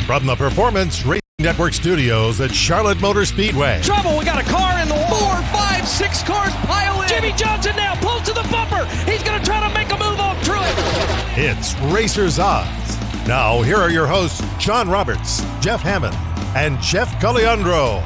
From the Performance Racing Network studios at Charlotte Motor Speedway. Trouble, we got a car in the 4, 5, 6 cars pile in. Jimmy Johnson now pulls to the bumper. He's going to try to make a move on Truex. It's Racer's Odds. Now, here are your hosts, John Roberts, Jeff Hammond, and Jeff Caliandro.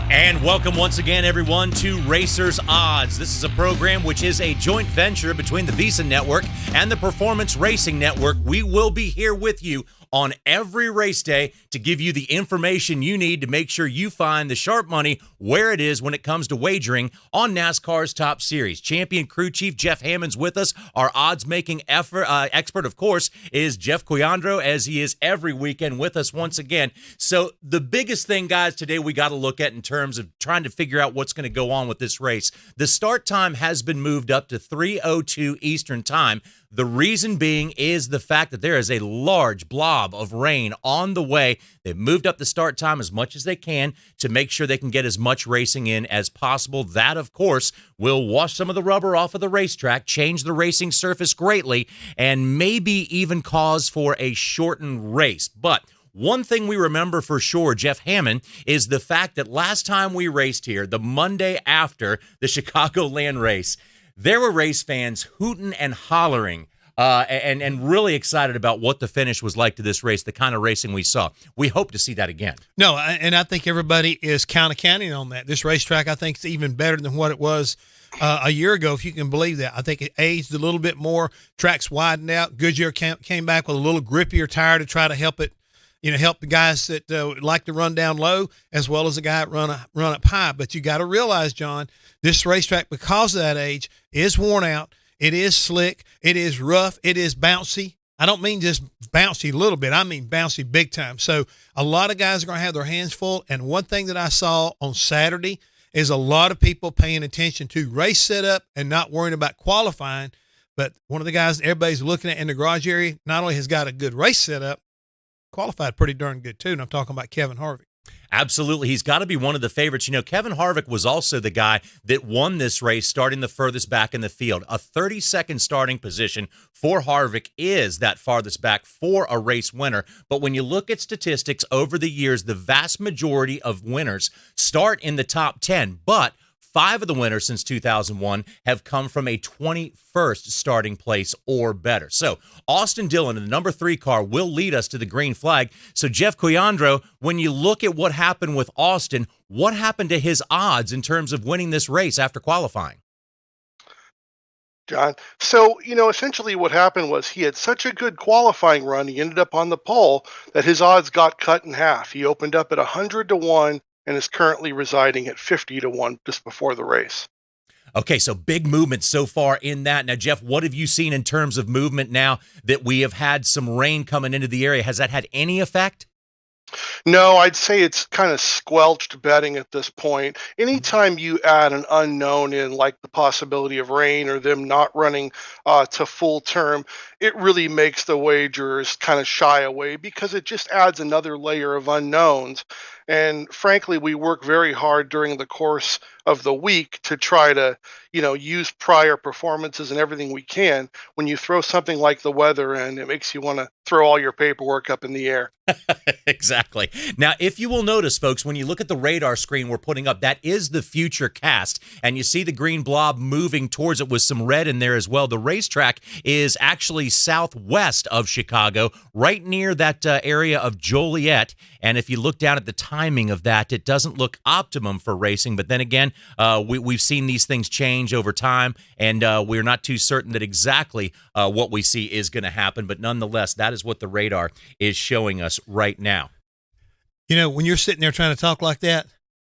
And welcome once again, everyone, to Racer's Odds. This is a program which is a joint venture between the Visa Network and the Performance Racing Network. We will be here with you on every race day to give you the information you need to make sure you find the sharp money where it is when it comes to wagering on NASCAR's top series. Champion crew chief Jeff Hammond's with us. Our odds-making expert, of course, is Jeff Caliandro, as he is every weekend with us once again. So the biggest thing, guys, today we got to look at in terms of trying to figure out what's going to go on with this race. The start time has been moved up to 3:02 Eastern Time. The reason being is the fact that there is a large blob of rain on the way. They've moved up the start time as much as they can to make sure they can get as much racing in as possible. That, of course, will wash some of the rubber off of the racetrack, change the racing surface greatly, and maybe even cause for a shortened race. But one thing we remember for sure, Jeff Hammond, is the fact that last time we raced here, the Monday after the Chicagoland race, there were race fans hooting and hollering and really excited about what the finish was like to this race, the kind of racing we saw. We hope to see that again. No, and I think everybody is counting on that. This racetrack, I think, is even better than what it was a year ago, if you can believe that. I think it aged a little bit more. Tracks widened out. Goodyear came back with a little grippier tire to try to help it, help the guys that like to run down low as well as the guy that run up high. But you got to realize, John, this racetrack, because of that age, is worn out. It is slick. It is rough. It is bouncy. I don't mean just bouncy a little bit. I mean bouncy big time. So a lot of guys are going to have their hands full. And one thing that I saw on Saturday is a lot of people paying attention to race setup and not worrying about qualifying. But one of the guys everybody's looking at in the garage area not only has got a good race setup, qualified pretty darn good too, and I'm talking about Kevin Harvick. Absolutely. He's got to be one of the favorites. Kevin Harvick was also the guy that won this race starting the furthest back in the field. A 30-second starting position for Harvick is that farthest back for a race winner. But when you look at statistics over the years, the vast majority of winners start in the top 10, but 5 of the winners since 2001 have come from a 21st starting place or better. So Austin Dillon in the number 3 car will lead us to the green flag. So Jeff Caliandro, when you look at what happened with Austin, what happened to his odds in terms of winning this race after qualifying? John. So, essentially what happened was he had such a good qualifying run, he ended up on the pole, that his odds got cut in half. He opened up at 100-1 and is currently residing at 50-1 just before the race. Okay, so big movement so far in that. Now, Jeff, what have you seen in terms of movement now that we have had some rain coming into the area? Has that had any effect? No, I'd say it's kind of squelched betting at this point. Anytime you add an unknown in, like the possibility of rain or them not running to full term, it really makes the wagers kind of shy away because it just adds another layer of unknowns. And frankly, we work very hard during the course of the week to try to, use prior performances and everything we can. When you throw something like the weather in, it makes you want to throw all your paperwork up in the air. Exactly. Now, if you will notice, folks, when you look at the radar screen we're putting up, that is the future cast, and you see the green blob moving towards it with some red in there as well. The racetrack is actually southwest of Chicago, right near that area of Joliet, and if you look down at the timing of that, it doesn't look optimum for racing, but then again, we've seen these things change over time, and we're not too certain that exactly what we see is going to happen, but nonetheless, that is what the radar is showing us right now. When you're sitting there trying to talk like that,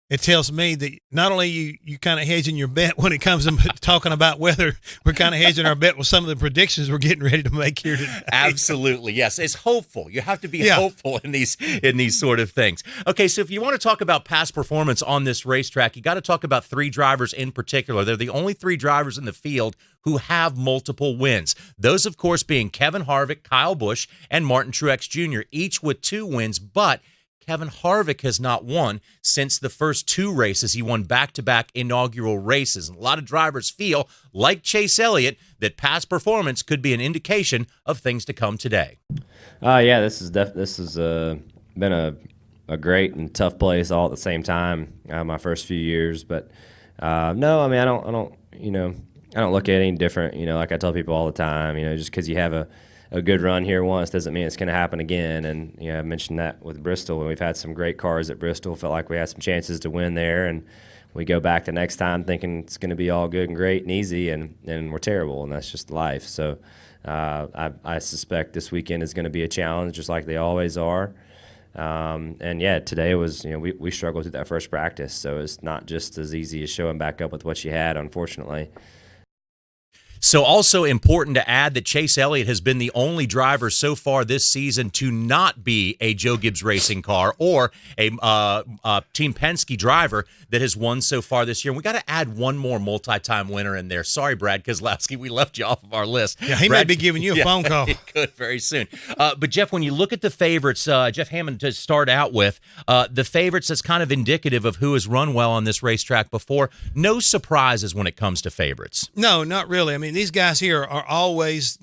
it tells me that not only you kind of hedging your bet when it comes to talking about weather, we're kind of hedging our bet with some of the predictions we're getting ready to make here today. Absolutely, yes. It's hopeful. You have to be hopeful in these sort of things. Okay, so if you want to talk about past performance on this racetrack, you got to talk about 3 drivers in particular. They're the only 3 drivers in the field who have multiple wins. Those, of course, being Kevin Harvick, Kyle Busch, and Martin Truex Jr., each with 2 wins, but Kevin Harvick has not won since the first 2 races. He won back-to-back inaugural races. And a lot of drivers feel, like Chase Elliott, that past performance could be an indication of things to come today. Yeah, this has been a great and tough place all at the same time. My first few years, but no, I mean I don't look at it any different. Like I tell people all the time, just because you have a good run here once doesn't mean it's going to happen again. And I mentioned that with Bristol, and we've had some great cars at Bristol. Felt like we had some chances to win there, and we go back the next time thinking it's going to be all good and great and easy, and we're terrible, and that's just life. So I suspect this weekend is going to be a challenge, just like they always are. And yeah, today was, we struggled through that first practice, so it's not just as easy as showing back up with what you had, unfortunately. So also important to add that Chase Elliott has been the only driver so far this season to not be a Joe Gibbs Racing car or a Team Penske driver that has won so far this year. And we got to add one more multi-time winner in there. Sorry, Brad Keselowski, we left you off of our list. Yeah, he may be giving you a phone call. He could very soon. But, Jeff, when you look at the favorites, Jeff Hammond to start out with, the favorites that's kind of indicative of who has run well on this racetrack before. No surprises when it comes to favorites. No, not really. I mean, these guys here are always,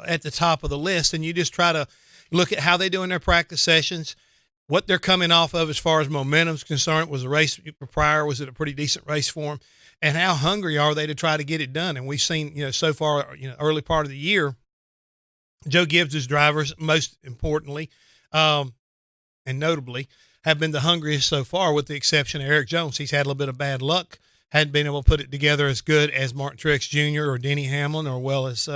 at the top of the list, and you just try to look at how they do in their practice sessions, what they're coming off of as far as momentum's concerned. Was the race prior, was it a pretty decent race for them? And how hungry are they to try to get it done? And we've seen, so far, early part of the year, Joe Gibbs' drivers, most importantly, and notably, have been the hungriest so far, with the exception of Eric Jones. He's had a little bit of bad luck. Hadn't been able to put it together as good as Martin Truex Jr. or Denny Hamlin, or well as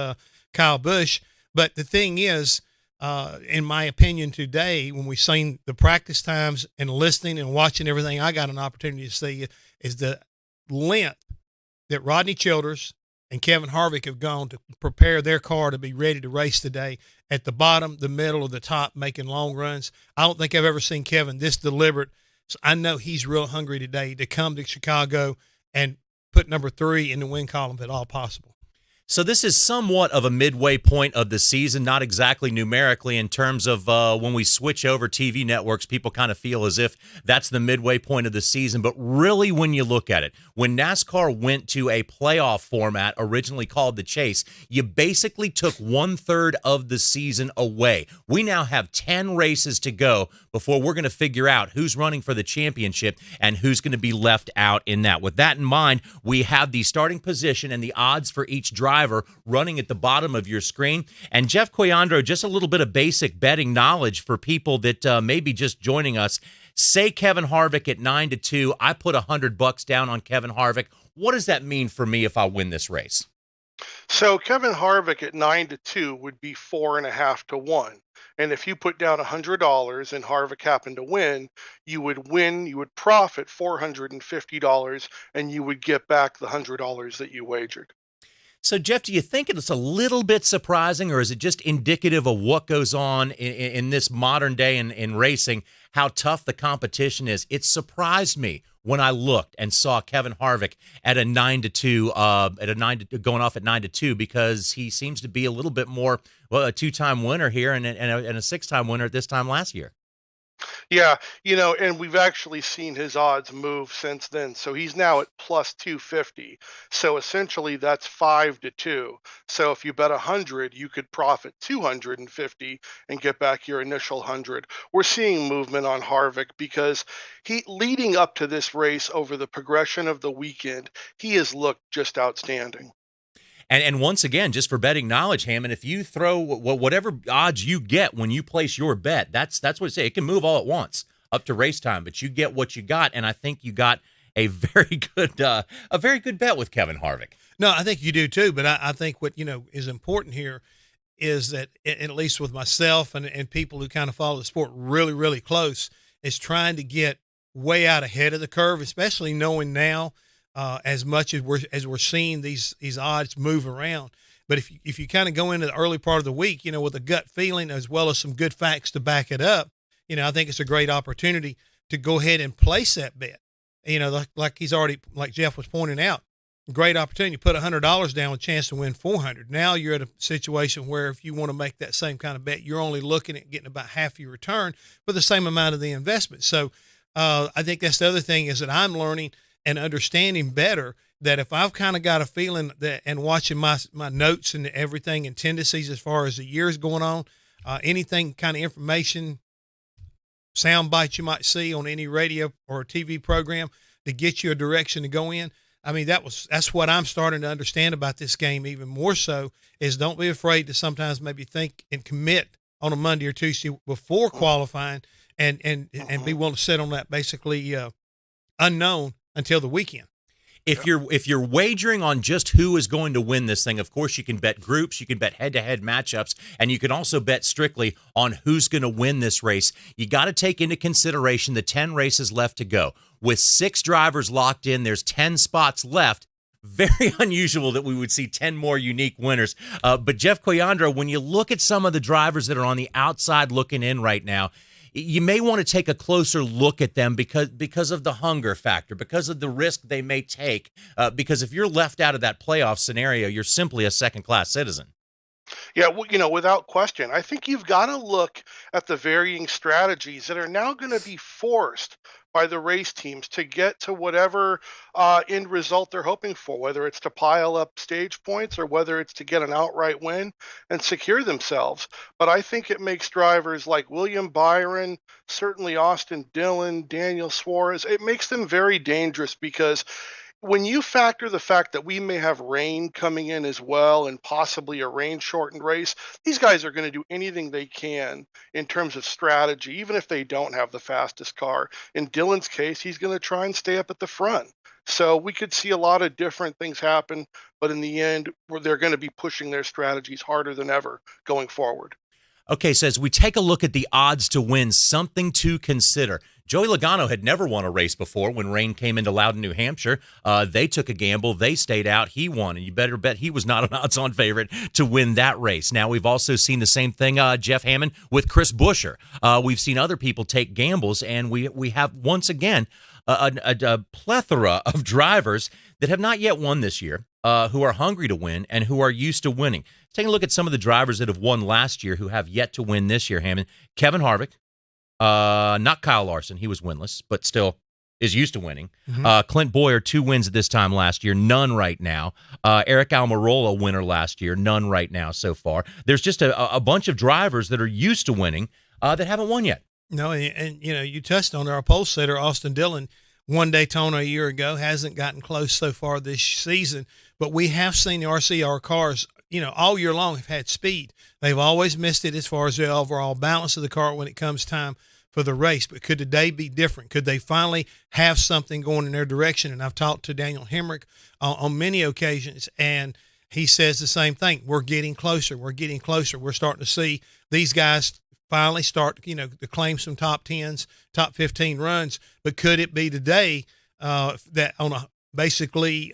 Kyle Busch. But the thing is, in my opinion today, when we've seen the practice times and listening and watching everything I got an opportunity to see, is the length that Rodney Childers and Kevin Harvick have gone to prepare their car to be ready to race today, at the bottom, the middle, or the top, making long runs. I don't think I've ever seen Kevin this deliberate. So I know he's real hungry today to come to Chicago and put number 3 in the win column if at all possible. So this is somewhat of a midway point of the season, not exactly numerically in terms of when we switch over TV networks, people kind of feel as if that's the midway point of the season. But really, when you look at it, when NASCAR went to a playoff format originally called the Chase, you basically took 1/3 of the season away. We now have 10 races to go before we're going to figure out who's running for the championship and who's going to be left out in that. With that in mind, we have the starting position and the odds for each driver running at the bottom of your screen. And Jeff Coyandro, just a little bit of basic betting knowledge for people that may be just joining us. Say Kevin Harvick at 9-2. I put $100 down on Kevin Harvick. What does that mean for me if I win this race? So Kevin Harvick at 9-2 would be 4.5 to 1. And if you put down $100 and Harvick happened to win, you would profit $450, and you would get back the $100 that you wagered. So, Jeff, do you think it's a little bit surprising, or is it just indicative of what goes on in this modern day in racing, how tough the competition is? It surprised me when I looked and saw Kevin Harvick at a 9-2, going off at 9-2, because he seems to be a little bit more, well, a 2-time winner here and a 6-time winner at this time last year. Yeah, and we've actually seen his odds move since then. So he's now at plus 250. So essentially that's 5-2. So if you bet 100, you could profit 250 and get back your initial 100. We're seeing movement on Harvick because he, leading up to this race, over the progression of the weekend, he has looked just outstanding. And once again, just for betting knowledge, Hammond, if you throw whatever odds you get when you place your bet, that's what it says. It can move all at once up to race time, but you get what you got, and I think you got a very good bet with Kevin Harvick. No, I think you do too, but I think what is important here is that, at least with myself and people who kind of follow the sport really, really close, is trying to get way out ahead of the curve, especially knowing now, as much as we're seeing these odds move around. But if you kind of go into the early part of the week, with a gut feeling as well as some good facts to back it up, I think it's a great opportunity to go ahead and place that bet. Like Jeff was pointing out, great opportunity. You put $100 down with a chance to win 400. Now you're at a situation where if you want to make that same kind of bet, you're only looking at getting about half your return for the same amount of the investment. So I think that's the other thing is that I'm learning and understanding better that if I've kind of got a feeling that and watching my notes and everything and tendencies as far as the year's going on, anything kind of information, sound bites you might see on any radio or TV program to get you a direction to go in. I mean, that's what I'm starting to understand about this game even more so is don't be afraid to sometimes maybe think and commit on a Monday or Tuesday before qualifying and be willing to sit on that basically unknown until the weekend. If you're wagering on just who is going to win this thing, of course you can bet groups, you can bet head-to-head matchups, and you can also bet strictly on who's going to win this race. You got to take into consideration the 10 races left to go. With 6 drivers locked in, there's 10 spots left. Very unusual that we would see 10 more unique winners. But Jeff Coyandro, when you look at some of the drivers that are on the outside looking in right now, you may want to take a closer look at them because of the hunger factor, because of the risk they may take, because if you're left out of that playoff scenario, you're simply a second-class citizen. Yeah, well, without question. I think you've got to look at the varying strategies that are now going to be forced by the race teams to get to whatever end result they're hoping for, whether it's to pile up stage points or whether it's to get an outright win and secure themselves. But I think it makes drivers like William Byron, certainly Austin Dillon, Daniel Suarez, it makes them very dangerous because when you factor the fact that we may have rain coming in as well and possibly a rain-shortened race, these guys are going to do anything they can in terms of strategy, even if they don't have the fastest car. In Dillon's case, he's going to try and stay up at the front. So we could see a lot of different things happen, but in the end, they're going to be pushing their strategies harder than ever going forward. Okay, so as we take a look at the odds to win, something to consider. Joey Logano had never won a race before when rain came into Loudon, New Hampshire. They took a gamble. They stayed out. He won, and you better bet he was not an odds-on favorite to win that race. Now, we've also seen the same thing, Jeff Hammond, with Chris Buescher. We've seen other people take gambles, and we have, once again, a plethora of drivers that have not yet won this year, who are hungry to win and who are used to winning. Take a look at some of the drivers that have won last year who have yet to win this year, Hammond. Kevin Harvick, not Kyle Larson. He was winless, but still is used to winning. Mm-hmm. Clint Boyer, 2 wins at this time last year, none right now. Eric Almirola, winner last year, none right now so far. There's just a bunch of drivers that are used to winning that haven't won yet. No, and you touched on our pole sitter, Austin Dillon, won Daytona a year ago, hasn't gotten close so far this season, but we have seen the RCR cars, all year long have had speed. They've always missed it as far as the overall balance of the car when it comes time for the race. But could today be different? Could they finally have something going in their direction? And I've talked to Daniel Hemrick on many occasions, and he says the same thing. We're getting closer. We're getting closer. We're starting to see these guys finally start, to claim some top 10s, top 15 runs. But could it be today that on a basically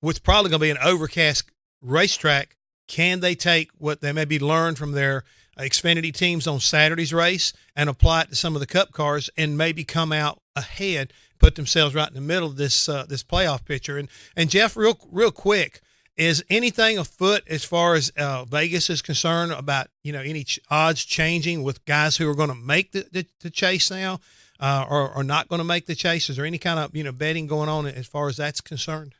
what's probably going to be an overcast racetrack, can they take what they maybe learned from their Xfinity teams on Saturday's race and apply it to some of the Cup cars and maybe come out ahead, put themselves right in the middle of this playoff picture? And Jeff, real quick, is anything afoot as far as Vegas is concerned about any odds changing with guys who are going to make the chase now or not going to make the chase? Is there any kind of betting going on as far as that's concerned?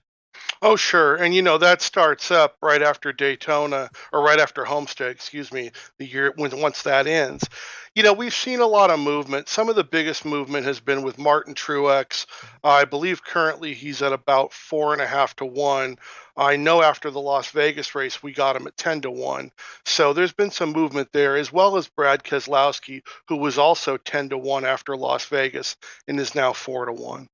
Oh, sure. And, that starts up right after Daytona or right after Homestead, excuse me, the year once that ends. We've seen a lot of movement. Some of the biggest movement has been with Martin Truex. I believe currently he's at about 4.5 to 1. I know after the Las Vegas race, we got him at 10 to 1. So there's been some movement there, as well as Brad Keselowski, who was also 10 to 1 after Las Vegas and is now 4 to 1.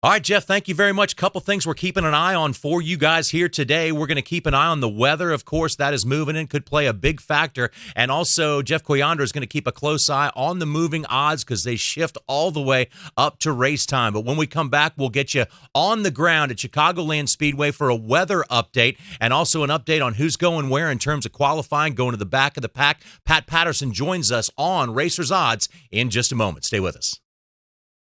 All right, Jeff, thank you very much. A couple things we're keeping an eye on for you guys here today. We're going to keep an eye on the weather. Of course, that is moving and could play a big factor. And also, Jeff Coyandro is going to keep a close eye on the moving odds because they shift all the way up to race time. But when we come back, we'll get you on the ground at Chicagoland Speedway for a weather update and also an update on who's going where in terms of qualifying, going to the back of the pack. Pat Patterson joins us on Racers Odds in just a moment. Stay with us.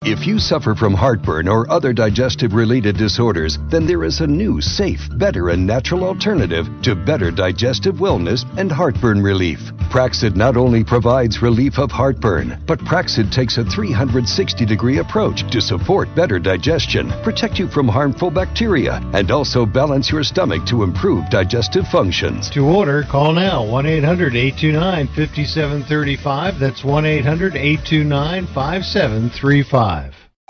If you suffer from heartburn or other digestive-related disorders, then there is a new, safe, better, and natural alternative to better digestive wellness and heartburn relief. Praxid not only provides relief of heartburn, but Praxid takes a 360-degree approach to support better digestion, protect you from harmful bacteria, and also balance your stomach to improve digestive functions. To order, call now 1-800-829-5735. That's 1-800-829-5735.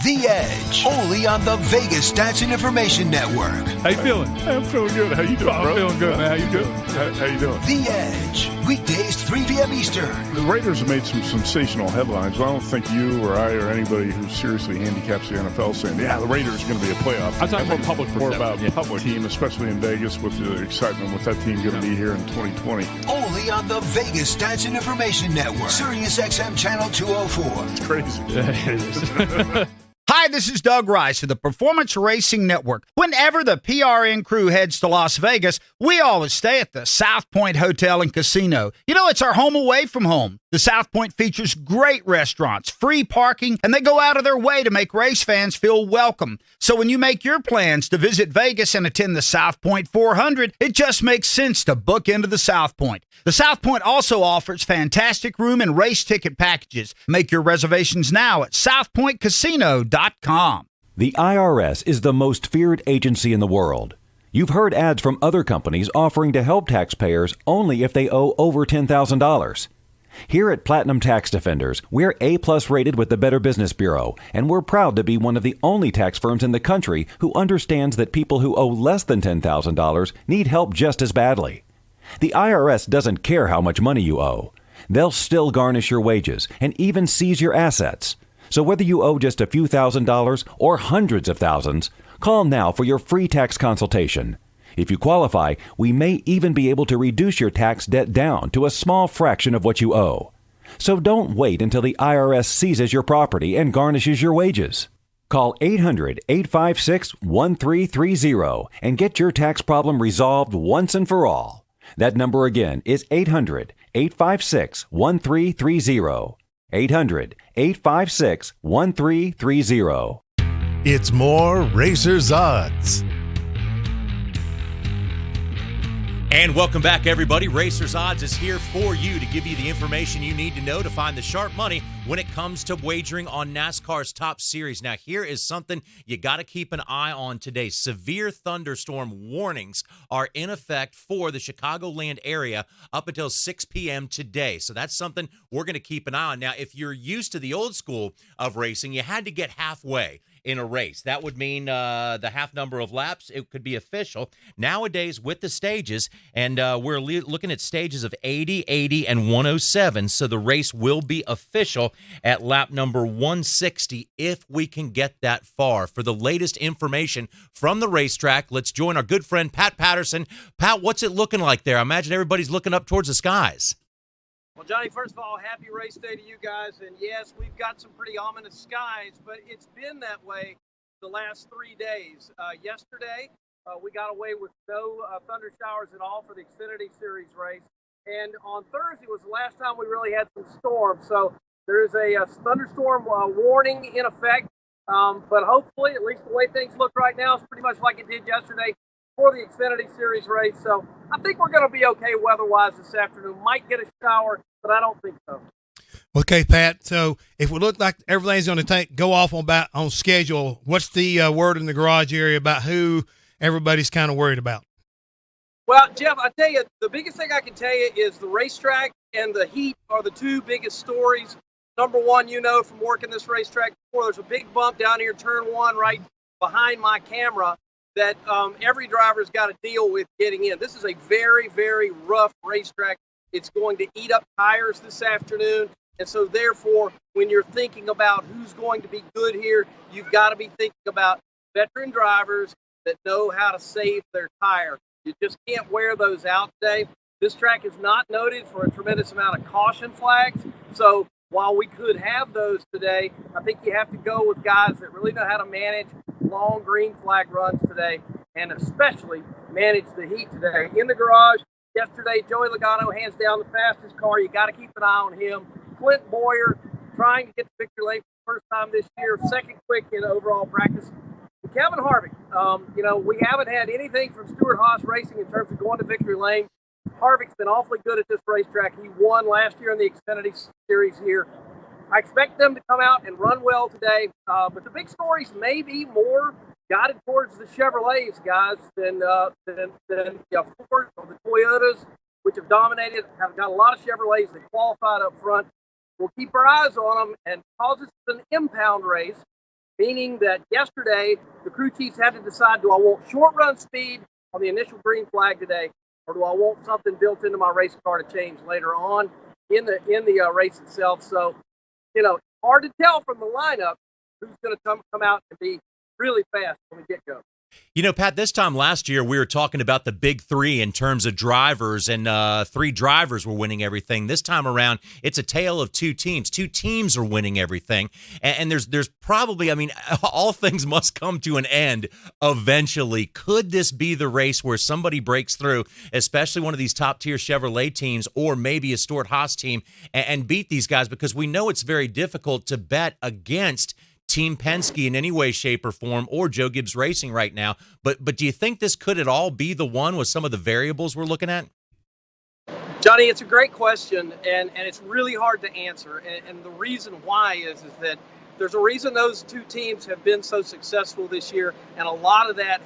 The Edge, only on the Vegas Stats and Information Network. How you feeling? I'm feeling good. How you doing, bro? I'm feeling good, man. How you doing? How you doing? The Edge, weekdays 3 p.m. Eastern. The Raiders have made some sensational headlines, but I don't think you or I or anybody who seriously handicaps the NFL saying, yeah, the Raiders are going to be a playoff. I'm talking about public more about public team, especially in Vegas with the excitement with that team going to be here in 2020. Only on the Vegas Stats and Information Network. Sirius XM Channel 204. It's crazy. It is. Hi, this is Doug Rice of the Performance Racing Network. Whenever the PRN crew heads to Las Vegas, we always stay at the South Point Hotel and Casino. You know, it's our home away from home. The South Point features great restaurants, free parking, and they go out of their way to make race fans feel welcome. So when you make your plans to visit Vegas and attend the South Point 400, it just makes sense to book into the South Point. The South Point also offers fantastic room and race ticket packages. Make your reservations now at southpointcasino.com. The IRS is the most feared agency in the world. You've heard ads from other companies offering to help taxpayers only if they owe over $10,000. Here at Platinum Tax Defenders, we're A-plus rated with the Better Business Bureau, and we're proud to be one of the only tax firms in the country who understands that people who owe less than $10,000 need help just as badly. The IRS doesn't care how much money you owe. They'll still garnish your wages and even seize your assets. So whether you owe just a few $1,000s or hundreds of thousands, call now for your free tax consultation. If you qualify, we may even be able to reduce your tax debt down to a small fraction of what you owe. So don't wait until the IRS seizes your property and garnishes your wages. Call 800-856-1330 and get your tax problem resolved once and for all. That number again is 800-856-1330. 800-856-1330. It's more Racers Odds. And welcome back, everybody. Racers Odds is here for you to give you the information you need to know to find the sharp money when it comes to wagering on NASCAR's top series. Now, here is something you got to keep an eye on today. Severe thunderstorm warnings are in effect for the Chicagoland area up until 6 p.m. today. So that's something we're going to keep an eye on. Now, if you're used to the old school of racing, you had to get halfway in a race. That would mean the half number of laps. It could be official. Nowadays, with the stages, and we're looking at stages of 80, 80, and 107, so the race will be official at lap number 160 if we can get that far. For the latest information from the racetrack, let's join our good friend Pat Patterson. Pat, what's it looking like there? I imagine everybody's looking up towards the skies. Well, Johnny, first of all, happy race day to you guys. And yes, we've got some pretty ominous skies, but it's been that way the last 3 days. Yesterday, we got away with no thunder showers at all for the Xfinity Series race. And on Thursday was the last time we really had some storms. So there is a thunderstorm warning in effect. But hopefully, at least the way things look right now, it's pretty much like it did yesterday for the Xfinity Series race. So I think we're going to be okay weather-wise this afternoon. Might get a shower, but I don't think so. Okay, Pat. So if we look like everything's going to go off on schedule, what's the word in the garage area about who everybody's kind of worried about? Well, Jeff, I tell you, the biggest thing I can tell you is the racetrack and the heat are the two biggest stories. Number one, you know from working this racetrack before, there's a big bump down here, turn one, right behind my camera, that every driver's got to deal with getting in. This is a very, very rough racetrack. It's going to eat up tires this afternoon. And so, therefore, when you're thinking about who's going to be good here, you've got to be thinking about veteran drivers that know how to save their tire. You just can't wear those out today. This track is not noted for a tremendous amount of caution flags. So while we could have those today, I think you have to go with guys that really know how to manage long green flag runs today, and especially manage the heat today. In the garage yesterday, Joey Logano hands down the fastest car. You got to keep an eye on him. Clint Boyer trying to get the victory lane first time this year, second quick in overall practice. Kevin Harvick, we haven't had anything from Stewart Haas Racing in terms of going to victory lane. Harvick's been awfully good at this racetrack. He won last year in the Xfinity Series here. I expect them to come out and run well today, but the big stories may be more guided towards the Chevrolets, guys, than Ford or the Toyotas, which have dominated, have got a lot of Chevrolets that qualified up front. We'll keep our eyes on them, and because it's an impound race, meaning that yesterday the crew chiefs had to decide, do I want short run speed on the initial green flag today, or do I want something built into my race car to change later on in the race itself? So, hard to tell from the lineup who's going to come out and be really fast when we get going. Pat, this time last year, we were talking about the big three in terms of drivers, and 3 drivers were winning everything. This time around, it's a tale of 2 teams. 2 teams are winning everything. And there's probably, all things must come to an end eventually. Could this be the race where somebody breaks through, especially one of these top-tier Chevrolet teams or maybe a Stewart Haas team, and beat these guys? Because we know it's very difficult to bet against Team Penske in any way, shape, or form, or Joe Gibbs Racing right now. But do you think this could at all be the one with some of the variables we're looking at? Johnny, it's a great question, and it's really hard to answer. And the reason why is that there's a reason those 2 teams have been so successful this year, and a lot of that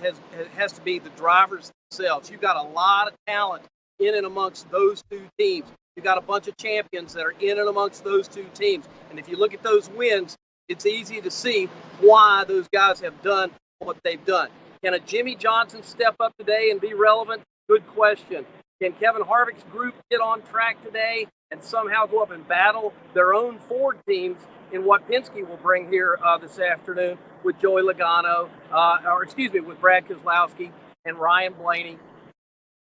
has to be the drivers themselves. You've got a lot of talent in and amongst those 2 teams. You've got a bunch of champions that are in and amongst those 2 teams. And if you look at those wins, it's easy to see why those guys have done what they've done. Can a Jimmy Johnson step up today and be relevant? Good question. Can Kevin Harvick's group get on track today and somehow go up and battle their own Ford teams in what Penske will bring here this afternoon with Joey Logano, with Brad Keselowski and Ryan Blaney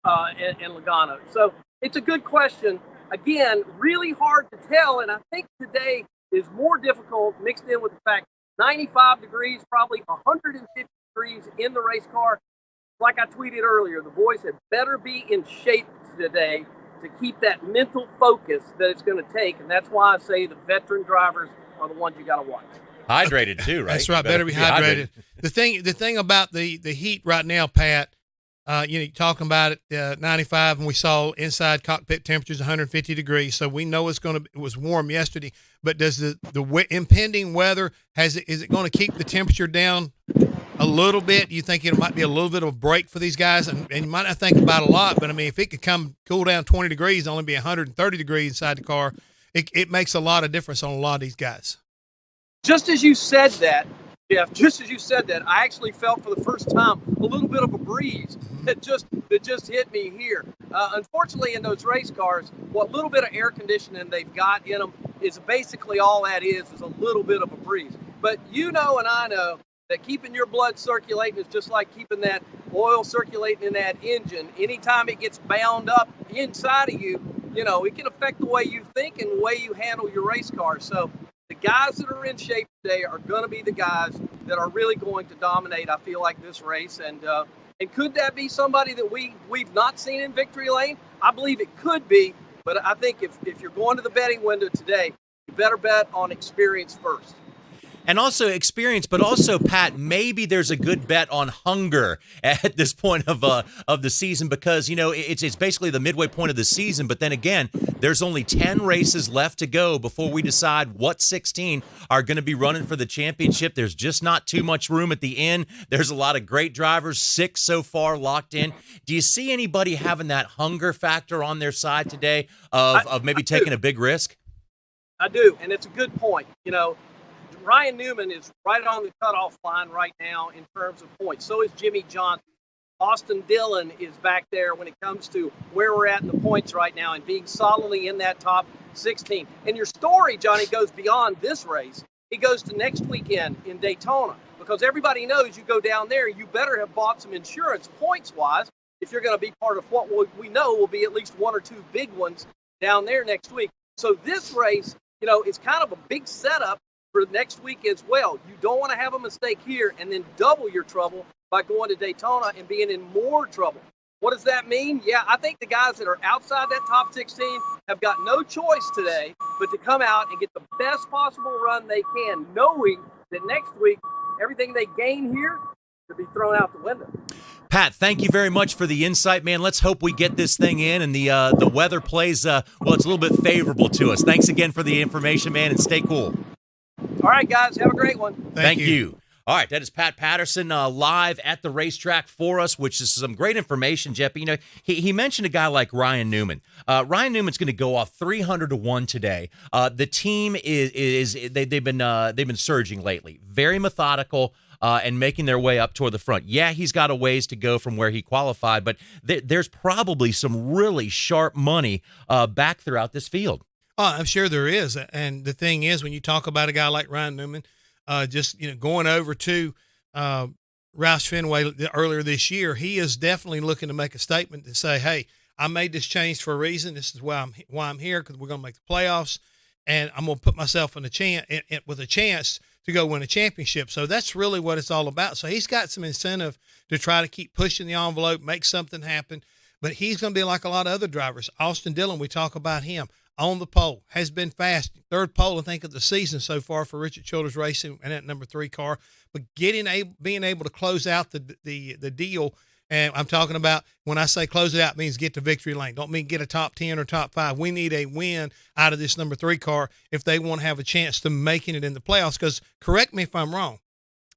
and Logano? So it's a good question. Again, really hard to tell, and I think today is more difficult mixed in with the fact 95 degrees, probably 150 degrees in the race car. Like I tweeted earlier, the boys had better be in shape today to keep that mental focus that it's going to take, and that's why I say the veteran drivers are the ones you got to watch. Hydrated too, right? That's right. Better be hydrated. The thing about the heat right now, Pat, you're talking about it, 95, and we saw inside cockpit temperatures 150 degrees. So we know it was warm yesterday. But does the impending weather is it going to keep the temperature down a little bit? You think it might be a little bit of a break for these guys, and you might not think about it a lot. But if it could cool down 20 degrees, only be 130 degrees inside the car, it makes a lot of difference on a lot of these guys. Just as you said that, Jeff, I actually felt for the first time a little bit of a breeze that just hit me here. Unfortunately, in those race cars, what little bit of air conditioning they've got in them is basically all that is a little bit of a breeze. But and I know that keeping your blood circulating is just like keeping that oil circulating in that engine. Anytime it gets bound up inside of you, it can affect the way you think and the way you handle your race car. So the guys that are in shape today are going to be the guys that are really going to dominate, I feel like, this race. And could that be somebody that we've not seen in victory lane? I believe it could be, but I think if you're going to the betting window today, you better bet on experience first. And also experience, but also, Pat, maybe there's a good bet on hunger at this point of the season, because it's basically the midway point of the season. But then again, there's only 10 races left to go before we decide what 16 are going to be running for the championship. There's just not too much room at the end. There's a lot of great drivers, 6 so far locked in. Do you see anybody having that hunger factor on their side today of maybe taking a big risk? I do, and it's a good point. Ryan Newman is right on the cutoff line right now in terms of points. So is Jimmy Johnson. Austin Dillon is back there when it comes to where we're at in the points right now and being solidly in that top 16. And your story, Johnny, goes beyond this race. It goes to next weekend in Daytona, because everybody knows you go down there, you better have bought some insurance points-wise if you're going to be part of what we know will be at least 1 or 2 big ones down there next week. So this race, it's kind of a big setup for next week as well. You don't want to have a mistake here and then double your trouble by going to Daytona and being in more trouble. What does that mean? Yeah, I think the guys that are outside that top 16 have got no choice today but to come out and get the best possible run they can, knowing that next week, everything they gain here could be thrown out the window. Pat, thank you very much for the insight, man. Let's hope we get this thing in and the weather plays, well, it's a little bit favorable to us. Thanks again for the information, man, and stay cool. All right, guys, have a great one. Thank you. All right, that is Pat Patterson live at the racetrack for us, which is some great information, Jeff. You know, he mentioned a guy like Ryan Newman. Ryan Newman's going to go off 300-1 today. The team they've been surging lately, very methodical. And making their way up toward the front. Yeah, he's got a ways to go from where he qualified, but there's probably some really sharp money back throughout this field. Oh, I'm sure there is. And the thing is, when you talk about a guy like Ryan Newman, going over to Roush Fenway earlier this year, he is definitely looking to make a statement to say, hey, I made this change for a reason. This is why I'm here, because we're going to make the playoffs, and I'm going to put myself in with a chance to go win a championship. So that's really what it's all about. So he's got some incentive to try to keep pushing the envelope, make something happen. But he's going to be like a lot of other drivers. Austin Dillon, we talk about him on the pole, has been fast. Third pole, I think, of the season so far for Richard Childers Racing and that number 3 car. But being able to close out the deal. And I'm talking about, when I say close it out, means get to victory lane. Don't mean get a top 10 or top 5. We need a win out of this number 3 car if they want to have a chance to making it in the playoffs. Because, correct me if I'm wrong,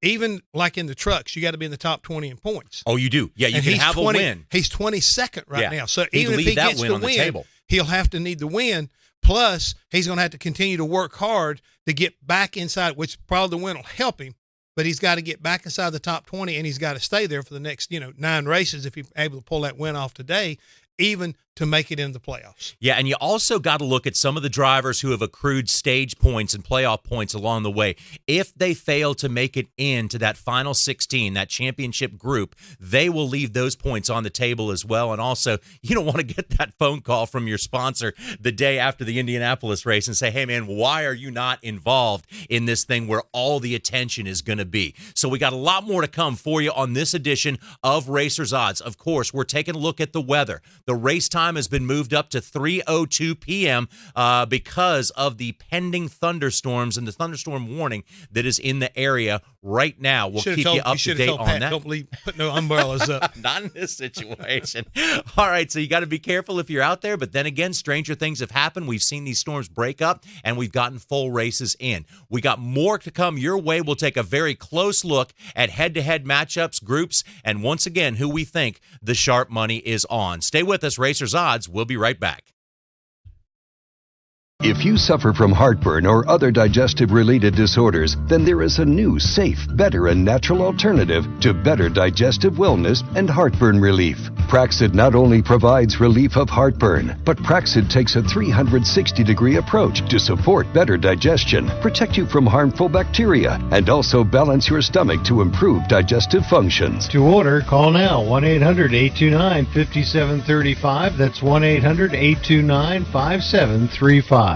even like in the trucks, you got to be in the top 20 in points. Oh, you do. Yeah, you can have a win. He's 22nd right now. So even if he that gets win the on the win, table, he'll have to need the win. Plus, he's going to have to continue to work hard to get back inside, which probably the win will help him. But he's got to get back inside the top 20, and he's got to stay there for the next, 9 races if he's able to pull that win off today, even to make it in the playoffs. Yeah, and you also got to look at some of the drivers who have accrued stage points and playoff points along the way. If they fail to make it into that final 16, that championship group, they will leave those points on the table as well. And also, you don't want to get that phone call from your sponsor the day after the Indianapolis race and say, hey, man, why are you not involved in this thing where all the attention is going to be? So we got a lot more to come for you on this edition of Racers Odds. Of course, we're taking a look at the weather. The race time has been moved up to 3:02 p.m. Because of the pending thunderstorms and the thunderstorm warning that is in the area right now. We'll keep you up to date on Pat, that. Don't put no umbrellas up. Not in this situation. All right, so you got to be careful if you're out there. But then again, stranger things have happened. We've seen these storms break up, and we've gotten full races in. We got more to come your way. We'll take a very close look at head-to-head matchups, groups, and once again, who we think the sharp money is on. Stay with us, Racers Odds. We'll be right back. If you suffer from heartburn or other digestive-related disorders, then there is a new, safe, better, and natural alternative to better digestive wellness and heartburn relief. Praxid not only provides relief of heartburn, but Praxid takes a 360-degree approach to support better digestion, protect you from harmful bacteria, and also balance your stomach to improve digestive functions. To order, call now 1-800-829-5735. That's 1-800-829-5735.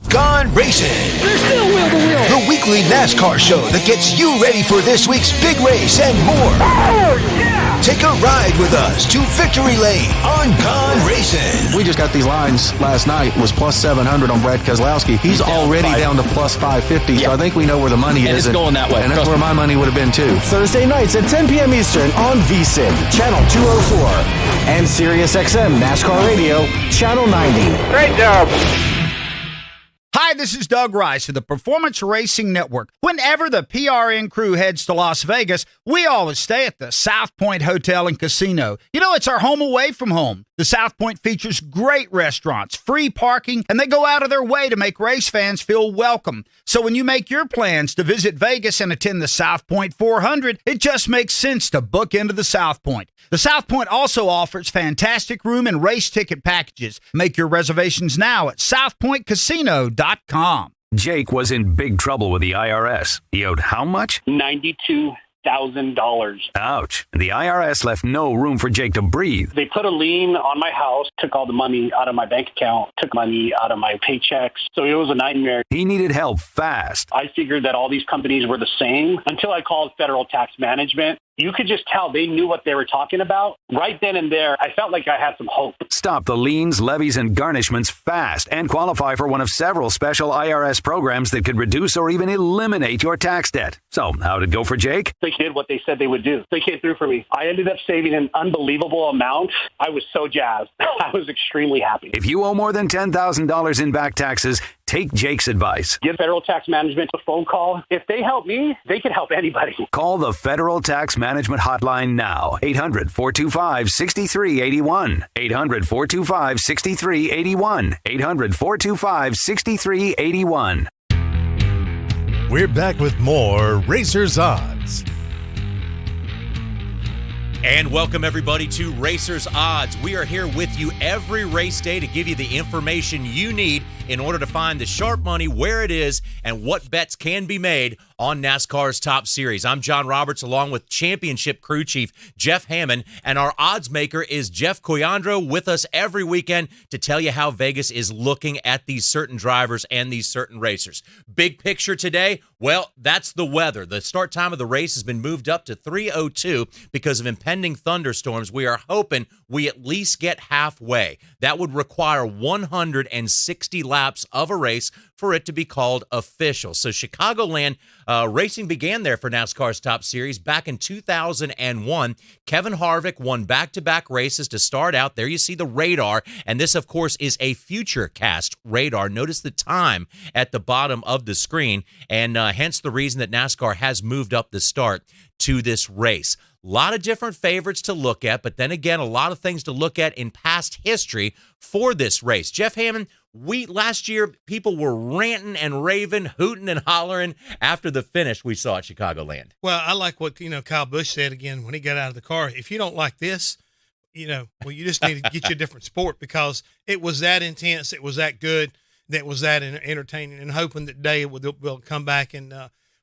Gone Racing. There's still will to will. The weekly NASCAR show that gets you ready for this week's big race and more. Oh, yeah! Take a ride with us to Victory Lane on Gone Racing. We just got these lines last night. Was plus 700 on Brad Keselowski. He's already down to plus 550, so I think we know where the money is. It's going that way. And that's where my money would have been, too. Thursday nights at 10 p.m. Eastern on VSiN, Channel 204, and SiriusXM NASCAR Radio, Channel 90. Great job. Hi, this is Doug Rice of the Performance Racing Network. Whenever the PRN crew heads to Las Vegas, we always stay at the South Point Hotel and Casino. You know, it's our home away from home. The South Point features great restaurants, free parking, and they go out of their way to make race fans feel welcome. So when you make your plans to visit Vegas and attend the South Point 400, it just makes sense to book into the South Point. The South Point also offers fantastic room and race ticket packages. Make your reservations now at southpointcasino.com. Jake was in big trouble with the IRS. He owed how much? $92,000. Ouch. The IRS left no room for Jake to breathe. They put a lien on my house, took all the money out of my bank account, took money out of my paychecks. So it was a nightmare. He needed help fast. I figured that all these companies were the same until I called Federal Tax Management. You could just tell they knew what they were talking about. Right then and there, I felt like I had some hope. Stop the liens, levies, and garnishments fast and qualify for one of several special IRS programs that could reduce or even eliminate your tax debt. So, how'd it go for Jake? They did what they said they would do. They came through for me. I ended up saving an unbelievable amount. I was so jazzed. I was extremely happy. If you owe more than $10,000 in back taxes, take Jake's advice. Give Federal Tax Management a phone call. If they help me, they can help anybody. Call the Federal Tax Management Hotline now. 800-425-6381. 800-425-6381. 800-425-6381. We're back with more Racers Odds. And welcome everybody to Racers Odds. We are here with you every race day to give you the information you need in order to find the sharp money, where it is, and what bets can be made on NASCAR's Top Series. I'm John Roberts, along with championship crew chief Jeff Hammond, and our odds maker is Jeff Coyandro, with us every weekend to tell you how Vegas is looking at these certain drivers and these certain racers. Big picture today, well, that's the weather. The start time of the race has been moved up to 3:02 because of impending thunderstorms. We are hoping we at least get halfway. That would require 160 laps of a race for it to be called official. So Chicagoland racing began there for NASCAR's Top Series back in 2001. Kevin Harvick won back-to-back races to start out. There you see the radar, and this, of course, is a future cast radar. Notice the time at the bottom of the screen, and hence the reason that NASCAR has moved up the start to this race. A lot of different favorites to look at, but then again, a lot of things to look at in past history for this race. Jeff Hammond, last year, people were ranting and raving, hooting and hollering after the finish we saw at Chicagoland. Well, I like what, Kyle Busch said again when he got out of the car. If you don't like this, you just need to get you a different sport, because it was that intense, it was that good, that was that entertaining, and hoping that Dave will come back and